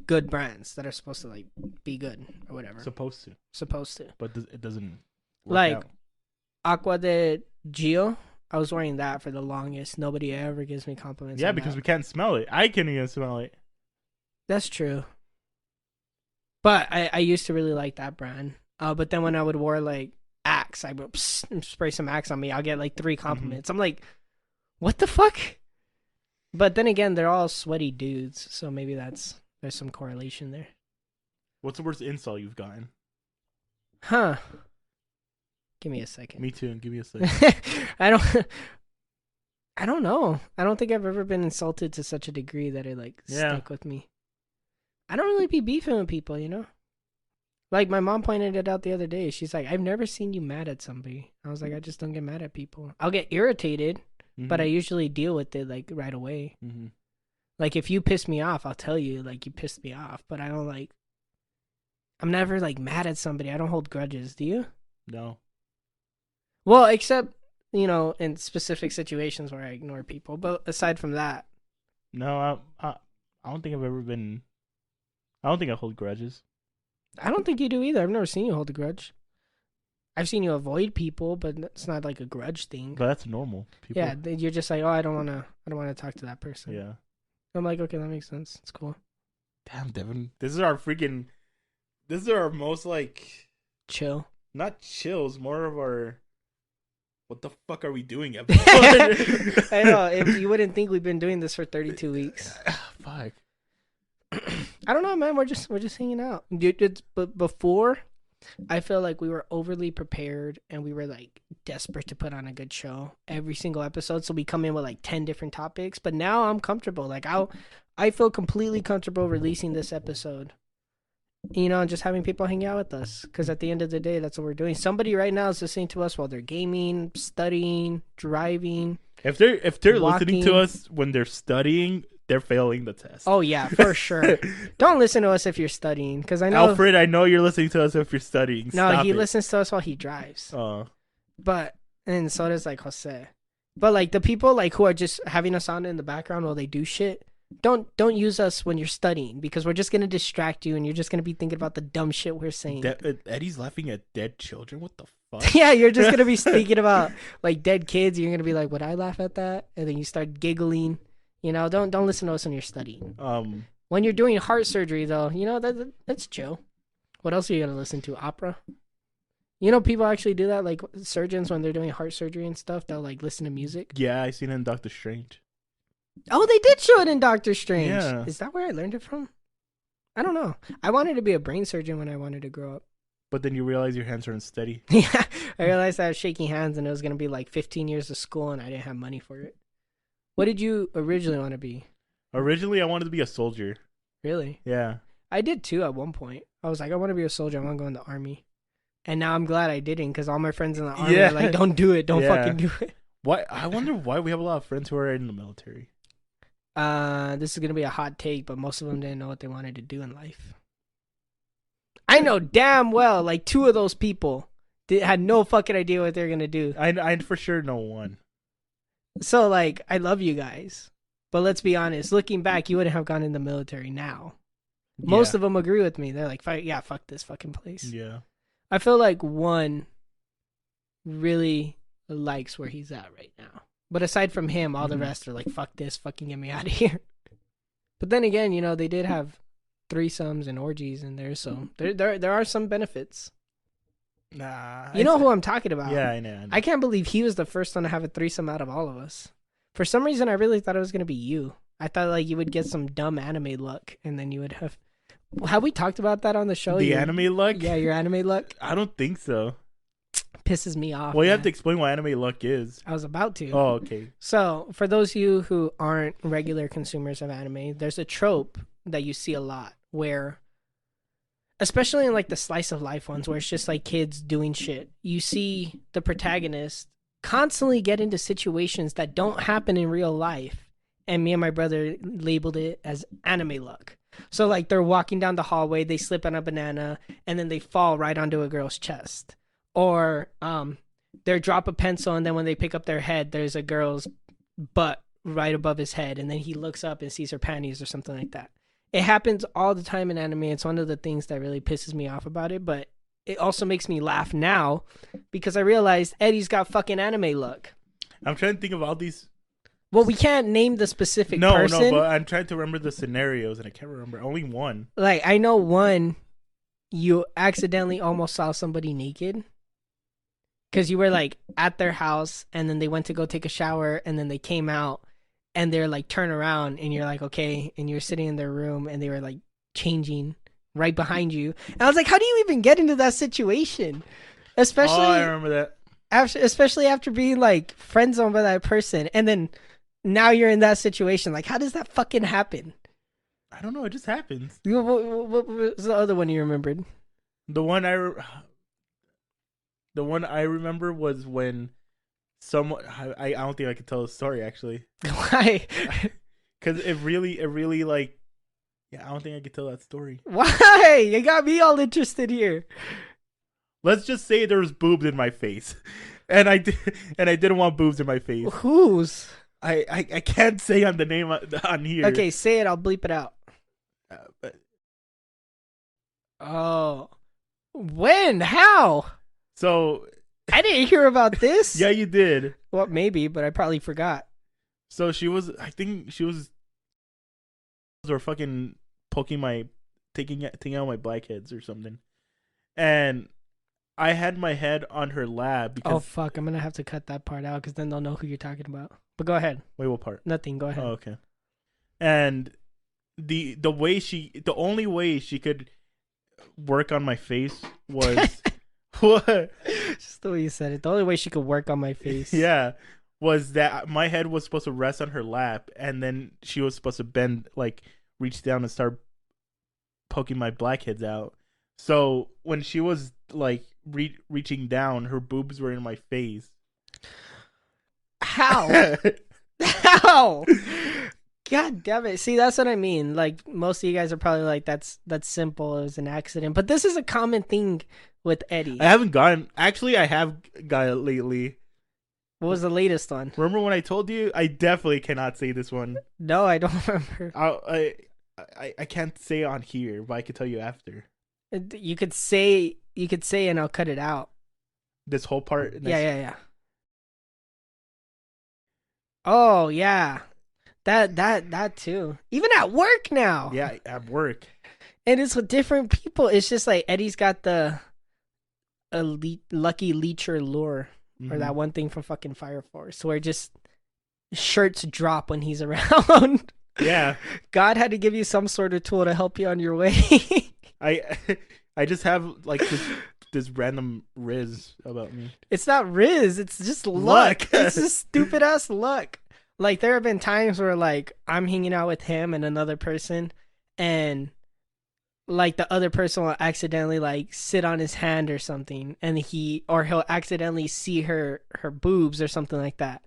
good brands that are supposed to like be good or whatever. Supposed to. But it doesn't work like out. Aqua de Gio. I was wearing that for the longest. Nobody ever gives me compliments. Yeah, on because that. we can't smell it. I can't even smell it. That's true. But I used to really like that brand. But then when I would wear like Axe, I would spray some Axe on me. I'll get like 3 compliments. I'm like, what the fuck? But then again, they're all sweaty dudes, so maybe there's some correlation there. What's the worst insult you've gotten? Huh. Give me a second. Me too. Give me a second. I don't know. I don't think I've ever been insulted to such a degree that it like stuck with me. I don't really be beefing with people, you know? Like my mom pointed it out the other day. She's like, "I've never seen you mad at somebody." I was like, "I just don't get mad at people. I'll get irritated, but I usually deal with it like right away. Mm-hmm. Like if you piss me off, I'll tell you like you pissed me off, but I don't like I'm never like mad at somebody. I don't hold grudges. Do you?" No. Well, except in specific situations where I ignore people. But aside from that, No, I don't think I've ever been. I don't think I hold grudges. I don't think you do either. I've never seen you hold a grudge. I've seen you avoid people, but it's not like a grudge thing. But that's normal. People, Yeah, you're just like, oh, I don't wanna talk to that person. Yeah. I'm like, okay, that makes sense. It's cool. Damn, Devin. This is our most like Chill. not chills, more of our what the fuck are we doing episode. I know. If you wouldn't think we've been doing this for 32 weeks. Fuck. I don't know, man. We're just hanging out. But before, I feel like we were overly prepared and we were like desperate to put on a good show every single episode. So we come in with like 10 different topics. But now I'm comfortable. Like I feel completely comfortable releasing this episode. And just having people hang out with us. Because at the end of the day, that's what we're doing. Somebody right now is listening to us while they're gaming, studying, driving. If they're walking. listening to us when they're studying, they're failing the test. Oh yeah, for sure. Don't listen to us if you're studying, because I know Alfred, I know you're listening to us if you're studying. No, Stop he it. listens to us while he drives. Oh, And so does like Jose. But like the people like who are just having us on in the background while they do shit, don't use us when you're studying, because we're just gonna distract you and you're just gonna be thinking about the dumb shit we're saying. Eddie's laughing at dead children. What the fuck? Yeah, you're just gonna be thinking about like dead kids. You're gonna be like, would I laugh at that? And then you start giggling. Don't listen to us when you're studying. When you're doing heart surgery, though, that's chill. What else are you gonna listen to? Opera? People actually do that. Like surgeons, when they're doing heart surgery and stuff, they'll like listen to music. Yeah, I seen it in Doctor Strange. Oh, they did show it in Doctor Strange. Yeah. Is that where I learned it from? I don't know. I wanted to be a brain surgeon when I wanted to grow up. But then you realize your hands are unsteady. Yeah, I realized I was shaking hands and it was gonna be like 15 years of school and I didn't have money for it. What did you originally want to be? Originally, I wanted to be a soldier. Really? Yeah. I did too at one point. I was like, I want to be a soldier. I want to go in the army. And now I'm glad I didn't, because all my friends in the army are like, don't do it. Don't fucking do it. Why? I wonder why we have a lot of friends who are in the military. This is going to be a hot take, but most of them didn't know what they wanted to do in life. I know damn well, like 2 of those people had no fucking idea what they were going to do. I for sure know one. So, like, I love you guys. But let's be honest. Looking back, you wouldn't have gone in the military now. Most of them agree with me. They're like, yeah, fuck this fucking place. Yeah. I feel like one really likes where he's at right now. But aside from him, all the rest are like, fuck this, fucking get me out of here. But then again, they did have threesomes and orgies in there, so there are some benefits. Nah. You know who I'm talking about? Yeah, I know. I can't believe he was the first one to have a threesome out of all of us. For some reason, I really thought it was going to be you. I thought like you would get some dumb anime luck, and then you would have... Have we talked about that on the show? The anime luck? Yeah, your anime luck? I don't think so. Pisses me off. Well, you have to explain what anime luck is. I was about to. Oh, okay. So, for those of you who aren't regular consumers of anime, there's a trope that you see a lot where, especially in like the slice of life ones, where it's just like kids doing shit, you see the protagonist constantly get into situations that don't happen in real life. And me and my brother labeled it as anime luck. So like they're walking down the hallway, they slip on a banana, and then they fall right onto a girl's chest. Or they drop a pencil, and then when they pick up their head, there's a girl's butt right above his head, and then he looks up and sees her panties or something like that. It happens all the time in anime. It's one of the things that really pisses me off about it, but it also makes me laugh now because I realized Eddie's got fucking anime luck. I'm trying to think of all these. Well, we can't name the specific person. No, but I'm trying to remember the scenarios, and I can't remember. Only one. Like, I know one, you accidentally almost saw somebody naked. Because you were, like, at their house, and then they went to go take a shower, and then they came out, and they're, like, turn around, and you're like, okay, and you're sitting in their room, and they were, like, changing right behind you. And I was like, how do you even get into that situation? Especially, I remember that. Especially after being, like, friend zoned by that person, and then now you're in that situation. Like, how does that fucking happen? I don't know. It just happens. What was the other one you remembered? The one I remember was when someone... I don't think I could tell the story, actually. Why? Because it really, like... Yeah, I don't think I could tell that story. Why? You got me all interested here. Let's just say there was boobs in my face. and I didn't want boobs in my face. Whose? I can't say on the name on here. Okay, say it. I'll bleep it out. But Oh. When? How? so I didn't hear about this. yeah, you did. Well, maybe, but I probably forgot. So I think she was or fucking taking out my blackheads or something, and I had my head on her lap because Oh, fuck. I'm going to have to cut that part out because then they'll know who you're talking about. But go ahead. wait, what part? Nothing. Go ahead. Oh, okay. And the only way she could work on my face was what? Just the way you said it. The only way she could work on my face. Yeah, was that my head was supposed to rest on her lap, and then she was supposed to bend, like reach down and start poking my blackheads out. So when she was like reaching down, her boobs were in my face. How? How? God damn it. See, that's what I mean. Like, most of you guys are probably like, that's simple. It was an accident. But this is a common thing with Eddie. I haven't gotten. Actually, I have got it lately. What was the latest one? Remember when I told you? I definitely cannot say this one. No, I don't remember. I can't say it on here, but I can tell you after. You could say, and I'll cut it out. This whole part. Yeah. Oh, yeah. That too. Even at work now. Yeah, at work. And it's with different people. It's just like Eddie's got the lucky leecher lure. Mm-hmm. Or that one thing from fucking Fire Force where just shirts drop when he's around. Yeah. God had to give you some sort of tool to help you on your way. I just have like this random riz about me. It's not Riz. It's just luck. It's just stupid ass luck. Like, there have been times where, like, I'm hanging out with him and another person, and, like, the other person will accidentally, like, sit on his hand or something, and he'll accidentally see her boobs or something like that.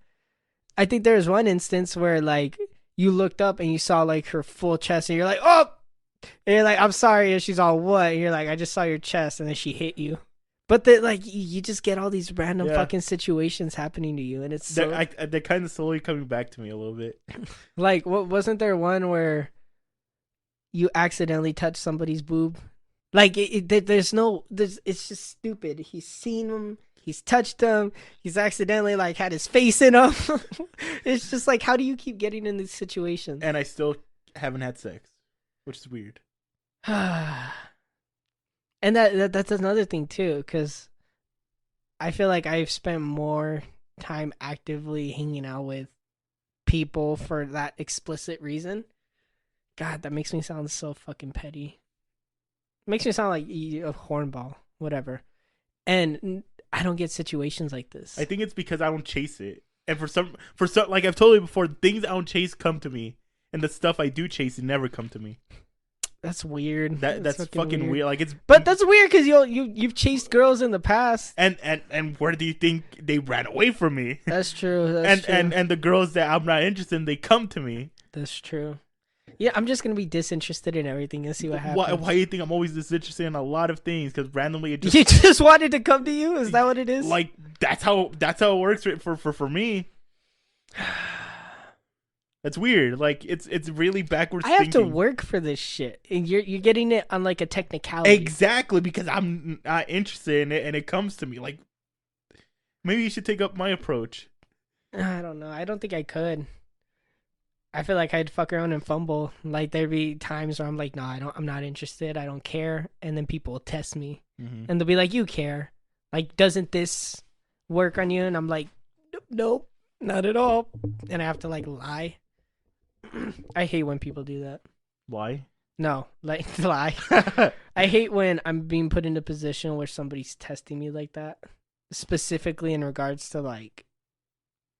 I think there was one instance where, like, you looked up and you saw, like, her full chest, and you're like, oh! And you're like, I'm sorry, and she's all, what? And you're like, I just saw your chest, and then she hit you. But you just get all these random fucking situations happening to you, and it's so... They're kind of slowly coming back to me a little bit. Like, wasn't there one where you accidentally touched somebody's boob? Like, it's just stupid. He's seen them, he's touched them, he's accidentally, like, had his face in them. It's just like, how do you keep getting in these situations? And I still haven't had sex, which is weird. And that's another thing too, because I feel like I've spent more time actively hanging out with people for that explicit reason. God, that makes me sound so fucking petty. Makes me sound like a hornball, whatever. And I don't get situations like this. I think it's because I don't chase it, and for some, like I've told you before, things I don't chase come to me, and the stuff I do chase it never come to me. That's weird. That's fucking weird. Like, it's, but that's weird because you've chased girls in the past. And where do you think they ran away from me? That's true. That's true. And the girls that I'm not interested in, they come to me. That's true. Yeah, I'm just gonna be disinterested in everything and see what happens. Why do you think I'm always disinterested in a lot of things? Because randomly it just... You just wanted to come to you? Is that what it is? Like, that's how it works for me. That's weird. Like, it's really backwards I have thinking. to work for this shit, and you're getting it on like a technicality. Exactly, because I'm not interested in it, and it comes to me. Like, maybe you should take up my approach. I don't know. I don't think I could. I feel like I'd fuck around and fumble. Like, there'd be times where I'm like, no, I'm not interested. I don't care. And then people will test me, and they'll be like, you care. Like, doesn't this work on you? And I'm like, nope, not at all. And I have to like lie. I hate when people do that. Why? No, like, lie. I hate when I'm being put in a position where somebody's testing me like that. Specifically in regards to, like,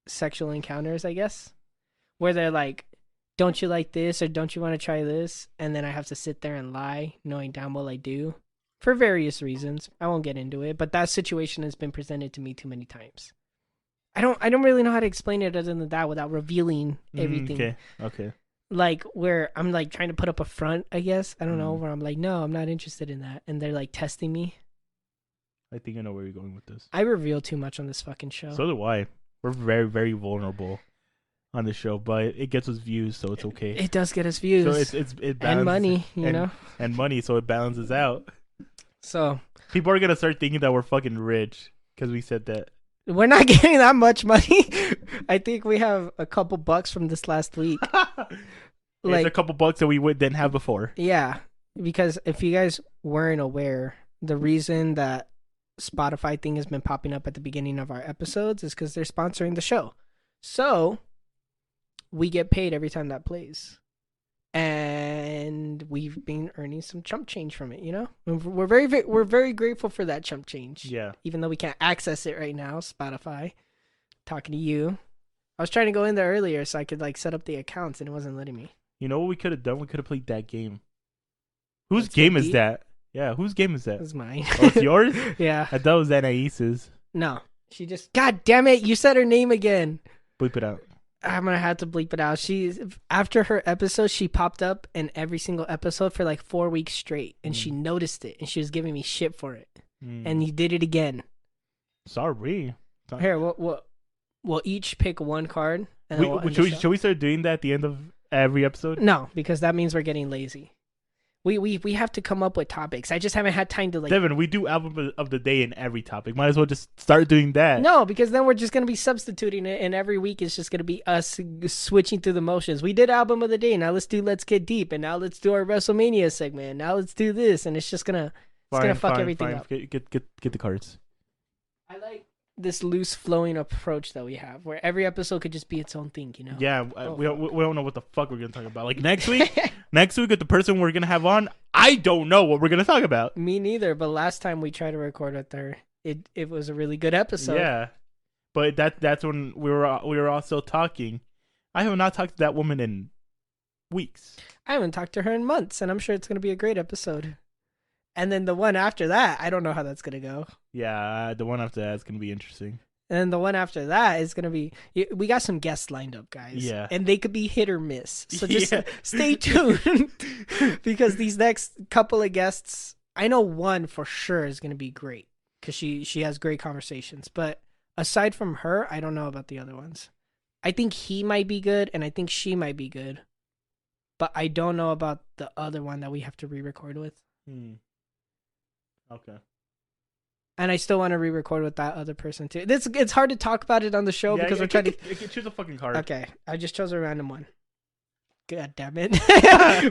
sexual encounters, I guess. Where they're like, don't you like this or don't you want to try this? And then I have to sit there and lie, knowing damn well I do. For various reasons. I won't get into it. But that situation has been presented to me too many times. I don't really know how to explain it other than that without revealing everything. Okay. Like, where I'm like trying to put up a front, I guess. I don't know, where I'm like, no, I'm not interested in that. And they're like testing me. I think I know where you're going with this. I reveal too much on this fucking show. So do I. We're very, very vulnerable on the show, but it gets us views, so it's okay. It does get us views. So it balances, and money, you know? And money, so it balances out. So people are going to start thinking that we're fucking rich because we said that. we're not getting that much money. I think we have a couple bucks from this last week. It's a couple bucks that we didn't have before. Yeah, because if you guys weren't aware, the reason that Spotify thing has been popping up at the beginning of our episodes is because they're sponsoring the show. So we get paid every time that plays. And we've been earning some chump change from it, you know? We're very grateful for that chump change. Yeah. Even though we can't access it right now, Spotify. Talking to you. I was trying to go in there earlier so I could like set up the accounts and it wasn't letting me. You know what we could have done? We could have played that game. Whose That's game so is deep. that? Yeah, whose game is that? That's mine. Oh, it's yours? Yeah. I thought it was Anais's. No. She just... God damn it, you said her name again. Bleep it out. I'm gonna have to bleep it out. She's after her episode, she popped up in every single episode for like 4 weeks straight, and she noticed it, and she was giving me shit for it. And you did it again. Sorry. Here, we'll each pick one card. And then we'll end the show. Should we start doing that at the end of every episode? No, because that means we're getting lazy. We have to come up with topics. I just haven't had time to like. Devin, we do album of the day in every topic. Might as well just start doing that. No, because then we're just gonna be substituting it, and every week it's just gonna be us switching through the motions. We did album of the day. Now let's get deep, and now let's do our Wrestlemania segment. Now let's do this, and it's just gonna fuck everything up. Get the cards. I like this loose flowing approach that we have, where every episode could just be its own thing. You know? Yeah, we don't know what the fuck we're gonna talk about. Like next week, with the person we're gonna have on, I don't know what we're gonna talk about. Me neither. But last time we tried to record with her, it was a really good episode. Yeah, but that's when we were all still talking. I have not talked to that woman in weeks. I haven't talked to her in months, and I'm sure it's gonna be a great episode. And then the one after that, I don't know how that's gonna go. Yeah, the one after that is gonna be interesting. And then the one after that is gonna be. We got some guests lined up, guys. Yeah, and they could be hit or miss. So just stay tuned because these next couple of guests, I know one for sure is gonna be great because she has great conversations. But aside from her, I don't know about the other ones. I think he might be good, and I think she might be good, but I don't know about the other one that we have to re-record with. Okay. And I still want to re-record with that other person too. It's hard to talk about it on the show because we're trying to choose a fucking card. Okay, I just chose a random one. God damn it.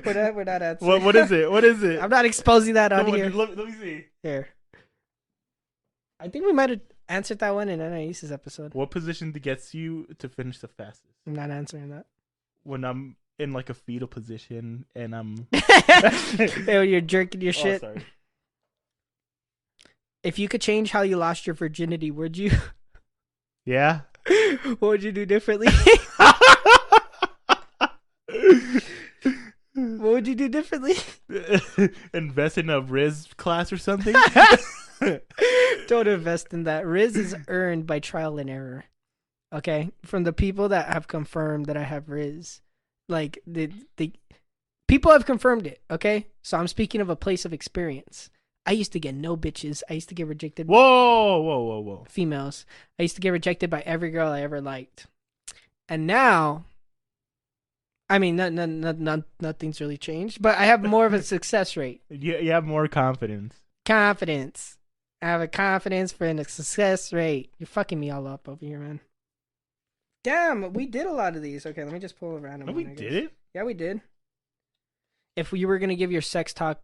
we're not answering. What is it? What is it? I'm not exposing that on here. Let me see. Here. I think we might have answered that one in Anaisa's episode. What position gets you to finish the fastest? I'm not answering that. When I'm in like a fetal position and I'm when you're jerking your shit. Sorry. If you could change how you lost your virginity, would you? Yeah. What would you do differently? What would you do differently? Invest in a Riz class or something? Don't invest in that. Riz is earned by trial and error. Okay? From the people that have confirmed that I have Riz. Like, the people have confirmed it, okay? So I'm speaking of a place of experience. I used to get no bitches. I used to get rejected. Whoa. Females. I used to get rejected by every girl I ever liked. And now, I mean, nothing's really changed, but I have more of a success rate. You have more confidence. Confidence. I have a confidence for a success rate. You're fucking me all up over here, man. Damn, we did a lot of these. Okay, let me just pull a random one. We did it? Yeah, we did. If you were going to give your sex talk,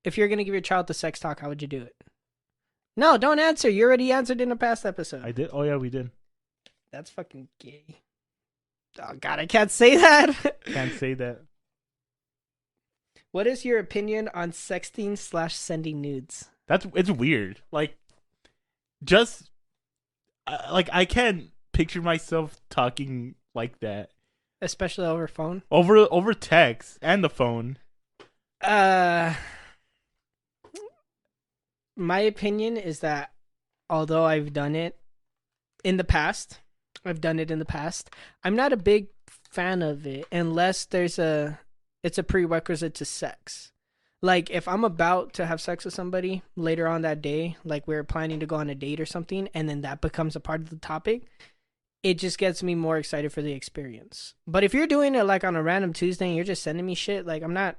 if you're going to give your child the sex talk, how would you do it? No, don't answer. You already answered in a past episode. I did? Oh, yeah, we did. That's fucking gay. Oh, God, I can't say that. Can't say that. What is your opinion on sexting/sending nudes? It's weird. Like, just, like, I can't picture myself talking like that. Especially over phone? Over text and the phone. My opinion is that although I've done it in the past, I'm not a big fan of it unless it's a prerequisite to sex. Like, if I'm about to have sex with somebody later on that day, like we're planning to go on a date or something, and then that becomes a part of the topic, it just gets me more excited for the experience. But if you're doing it like on a random Tuesday and you're just sending me shit, like I'm not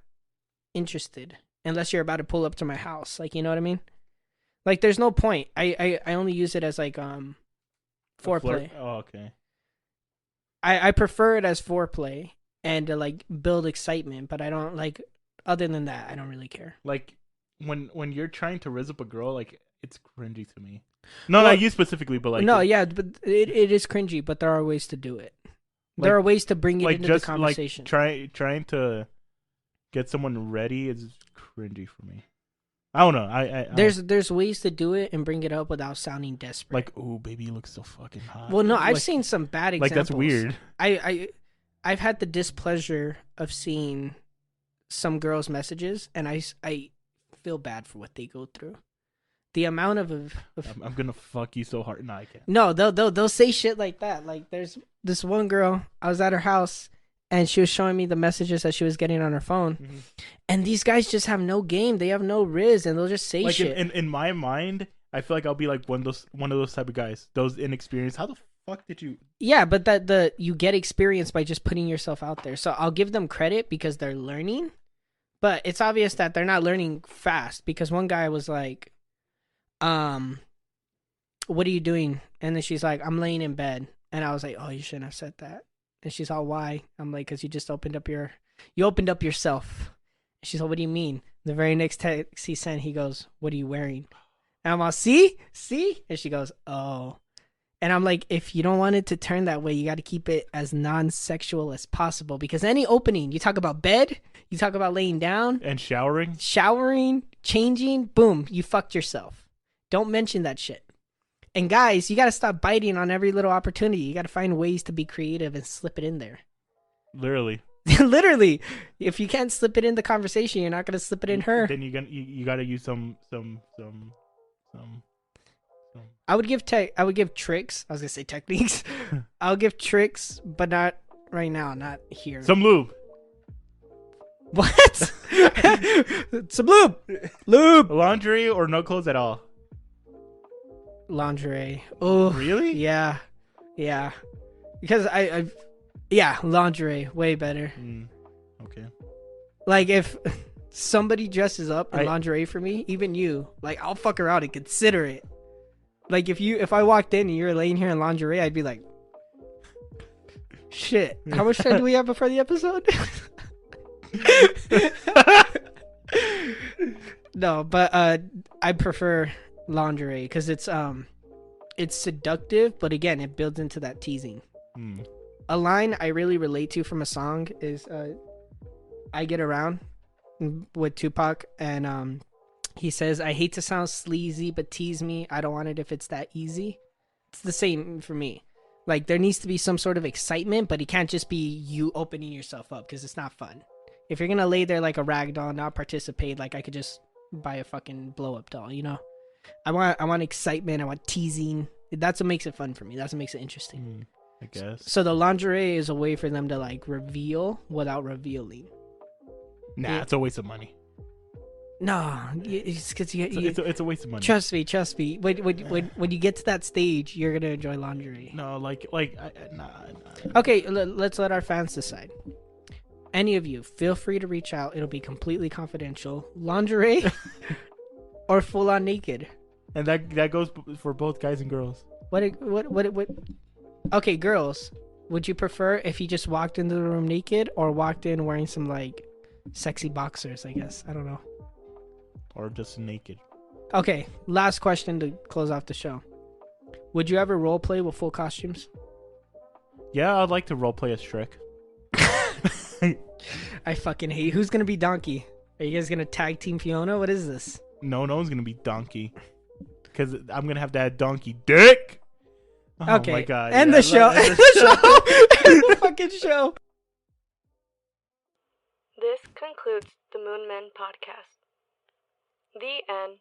interested unless you're about to pull up to my house. Like, you know what I mean? Like, there's no point. I only use it as like foreplay. Oh, okay. I prefer it as foreplay and to like build excitement, but I don't like. Other than that, I don't really care. Like when you're trying to raise up a girl, like it's cringy to me. No, Well, not you specifically, but like no, yeah, but it is cringy. But there are ways to do it. There are ways to bring it like into just the conversation. Like trying to get someone ready is cringy for me. I don't know. I there's ways to do it and bring it up without sounding desperate. like, oh baby, you look so fucking hot. Well, no, I've Like- seen some bad examples. like that's weird. I've had the displeasure of seeing some girls' messages, and I feel bad for what they go through. The amount of I'm gonna fuck you so hard. No, I can't. no, they'll say shit like that. Like, there's this one girl, I was at her house, and she was showing me the messages that she was getting on her phone, and these guys just have no game. They have no riz, and they'll just say Like shit. in my mind, I feel like I'll be like one of those type of guys. Those inexperienced. How the fuck did you? Yeah, but you get experience by just putting yourself out there. So I'll give them credit because they're learning, but it's obvious that they're not learning fast, because one guy was like, what are you doing? And then she's like, I'm laying in bed. And I was like, oh, you shouldn't have said that. And she's all, why? I'm like, because you just opened up yourself. She's like, what do you mean? The very next text he sent, he goes, what are you wearing? And I'm all, see? And she goes, oh. And I'm like, if you don't want it to turn that way, you got to keep it as non-sexual as possible, because any opening, you talk about bed, you talk about laying down, And showering. changing, boom, you fucked yourself. Don't mention that shit. And guys, you got to stop biting on every little opportunity. You got to find ways to be creative and slip it in there. Literally. Literally, if you can't slip it in the conversation, you're not going to slip it in her. Then you gotta use some. I would give tricks. I was gonna say techniques. I'll give tricks, but not right now. Not here. Some lube. What? Some lube. Laundry or no clothes at all. Lingerie. Oh, Really? yeah. Because lingerie, way better. Okay. Like, if somebody dresses up in I- lingerie for me, even you, like, I'll fuck her out and consider it. Like, if I walked in and you're laying here in lingerie, I'd be like, shit, how much time do we have before the episode? No, but I prefer lingerie because it's seductive, but again, it builds into that teasing. A line I really relate to from a song is I Get Around with Tupac, and he says, I hate to sound sleazy, but tease me. I don't want it if it's that easy. It's the same for me. Like, there needs to be some sort of excitement, but it can't just be you opening yourself up, because it's not fun. If you're going to lay there like a rag doll, not participate, like I could just buy a fucking blow-up doll, you know? I want excitement. I want teasing. That's what makes it fun for me. That's what makes it interesting. I guess. So the lingerie is a way for them to, like, reveal without revealing. Nah, Yeah. it's a waste of money. No, it's because It's a waste of money. Trust me. When you get to that stage, you're gonna enjoy lingerie. No, nah. Okay, let's let our fans decide. Any of you, feel free to reach out. It'll be completely confidential. Lingerie or full on naked. And that goes for both guys and girls. What? Okay, girls, would you prefer if you just walked into the room naked or walked in wearing some, like, sexy boxers? I guess, I don't know. Or just naked. Okay, last question to close off the show. Would you ever role play with full costumes? Yeah, I'd like to roleplay as Shrek. I fucking hate. Who's gonna be Donkey? Are you guys gonna tag team Fiona? What is this? No one's gonna be Donkey. Because I'm gonna have that donkey dick. Oh Okay, my god. end yeah, the show. End the show. End the fucking show. This concludes the Moon Men podcast. The end.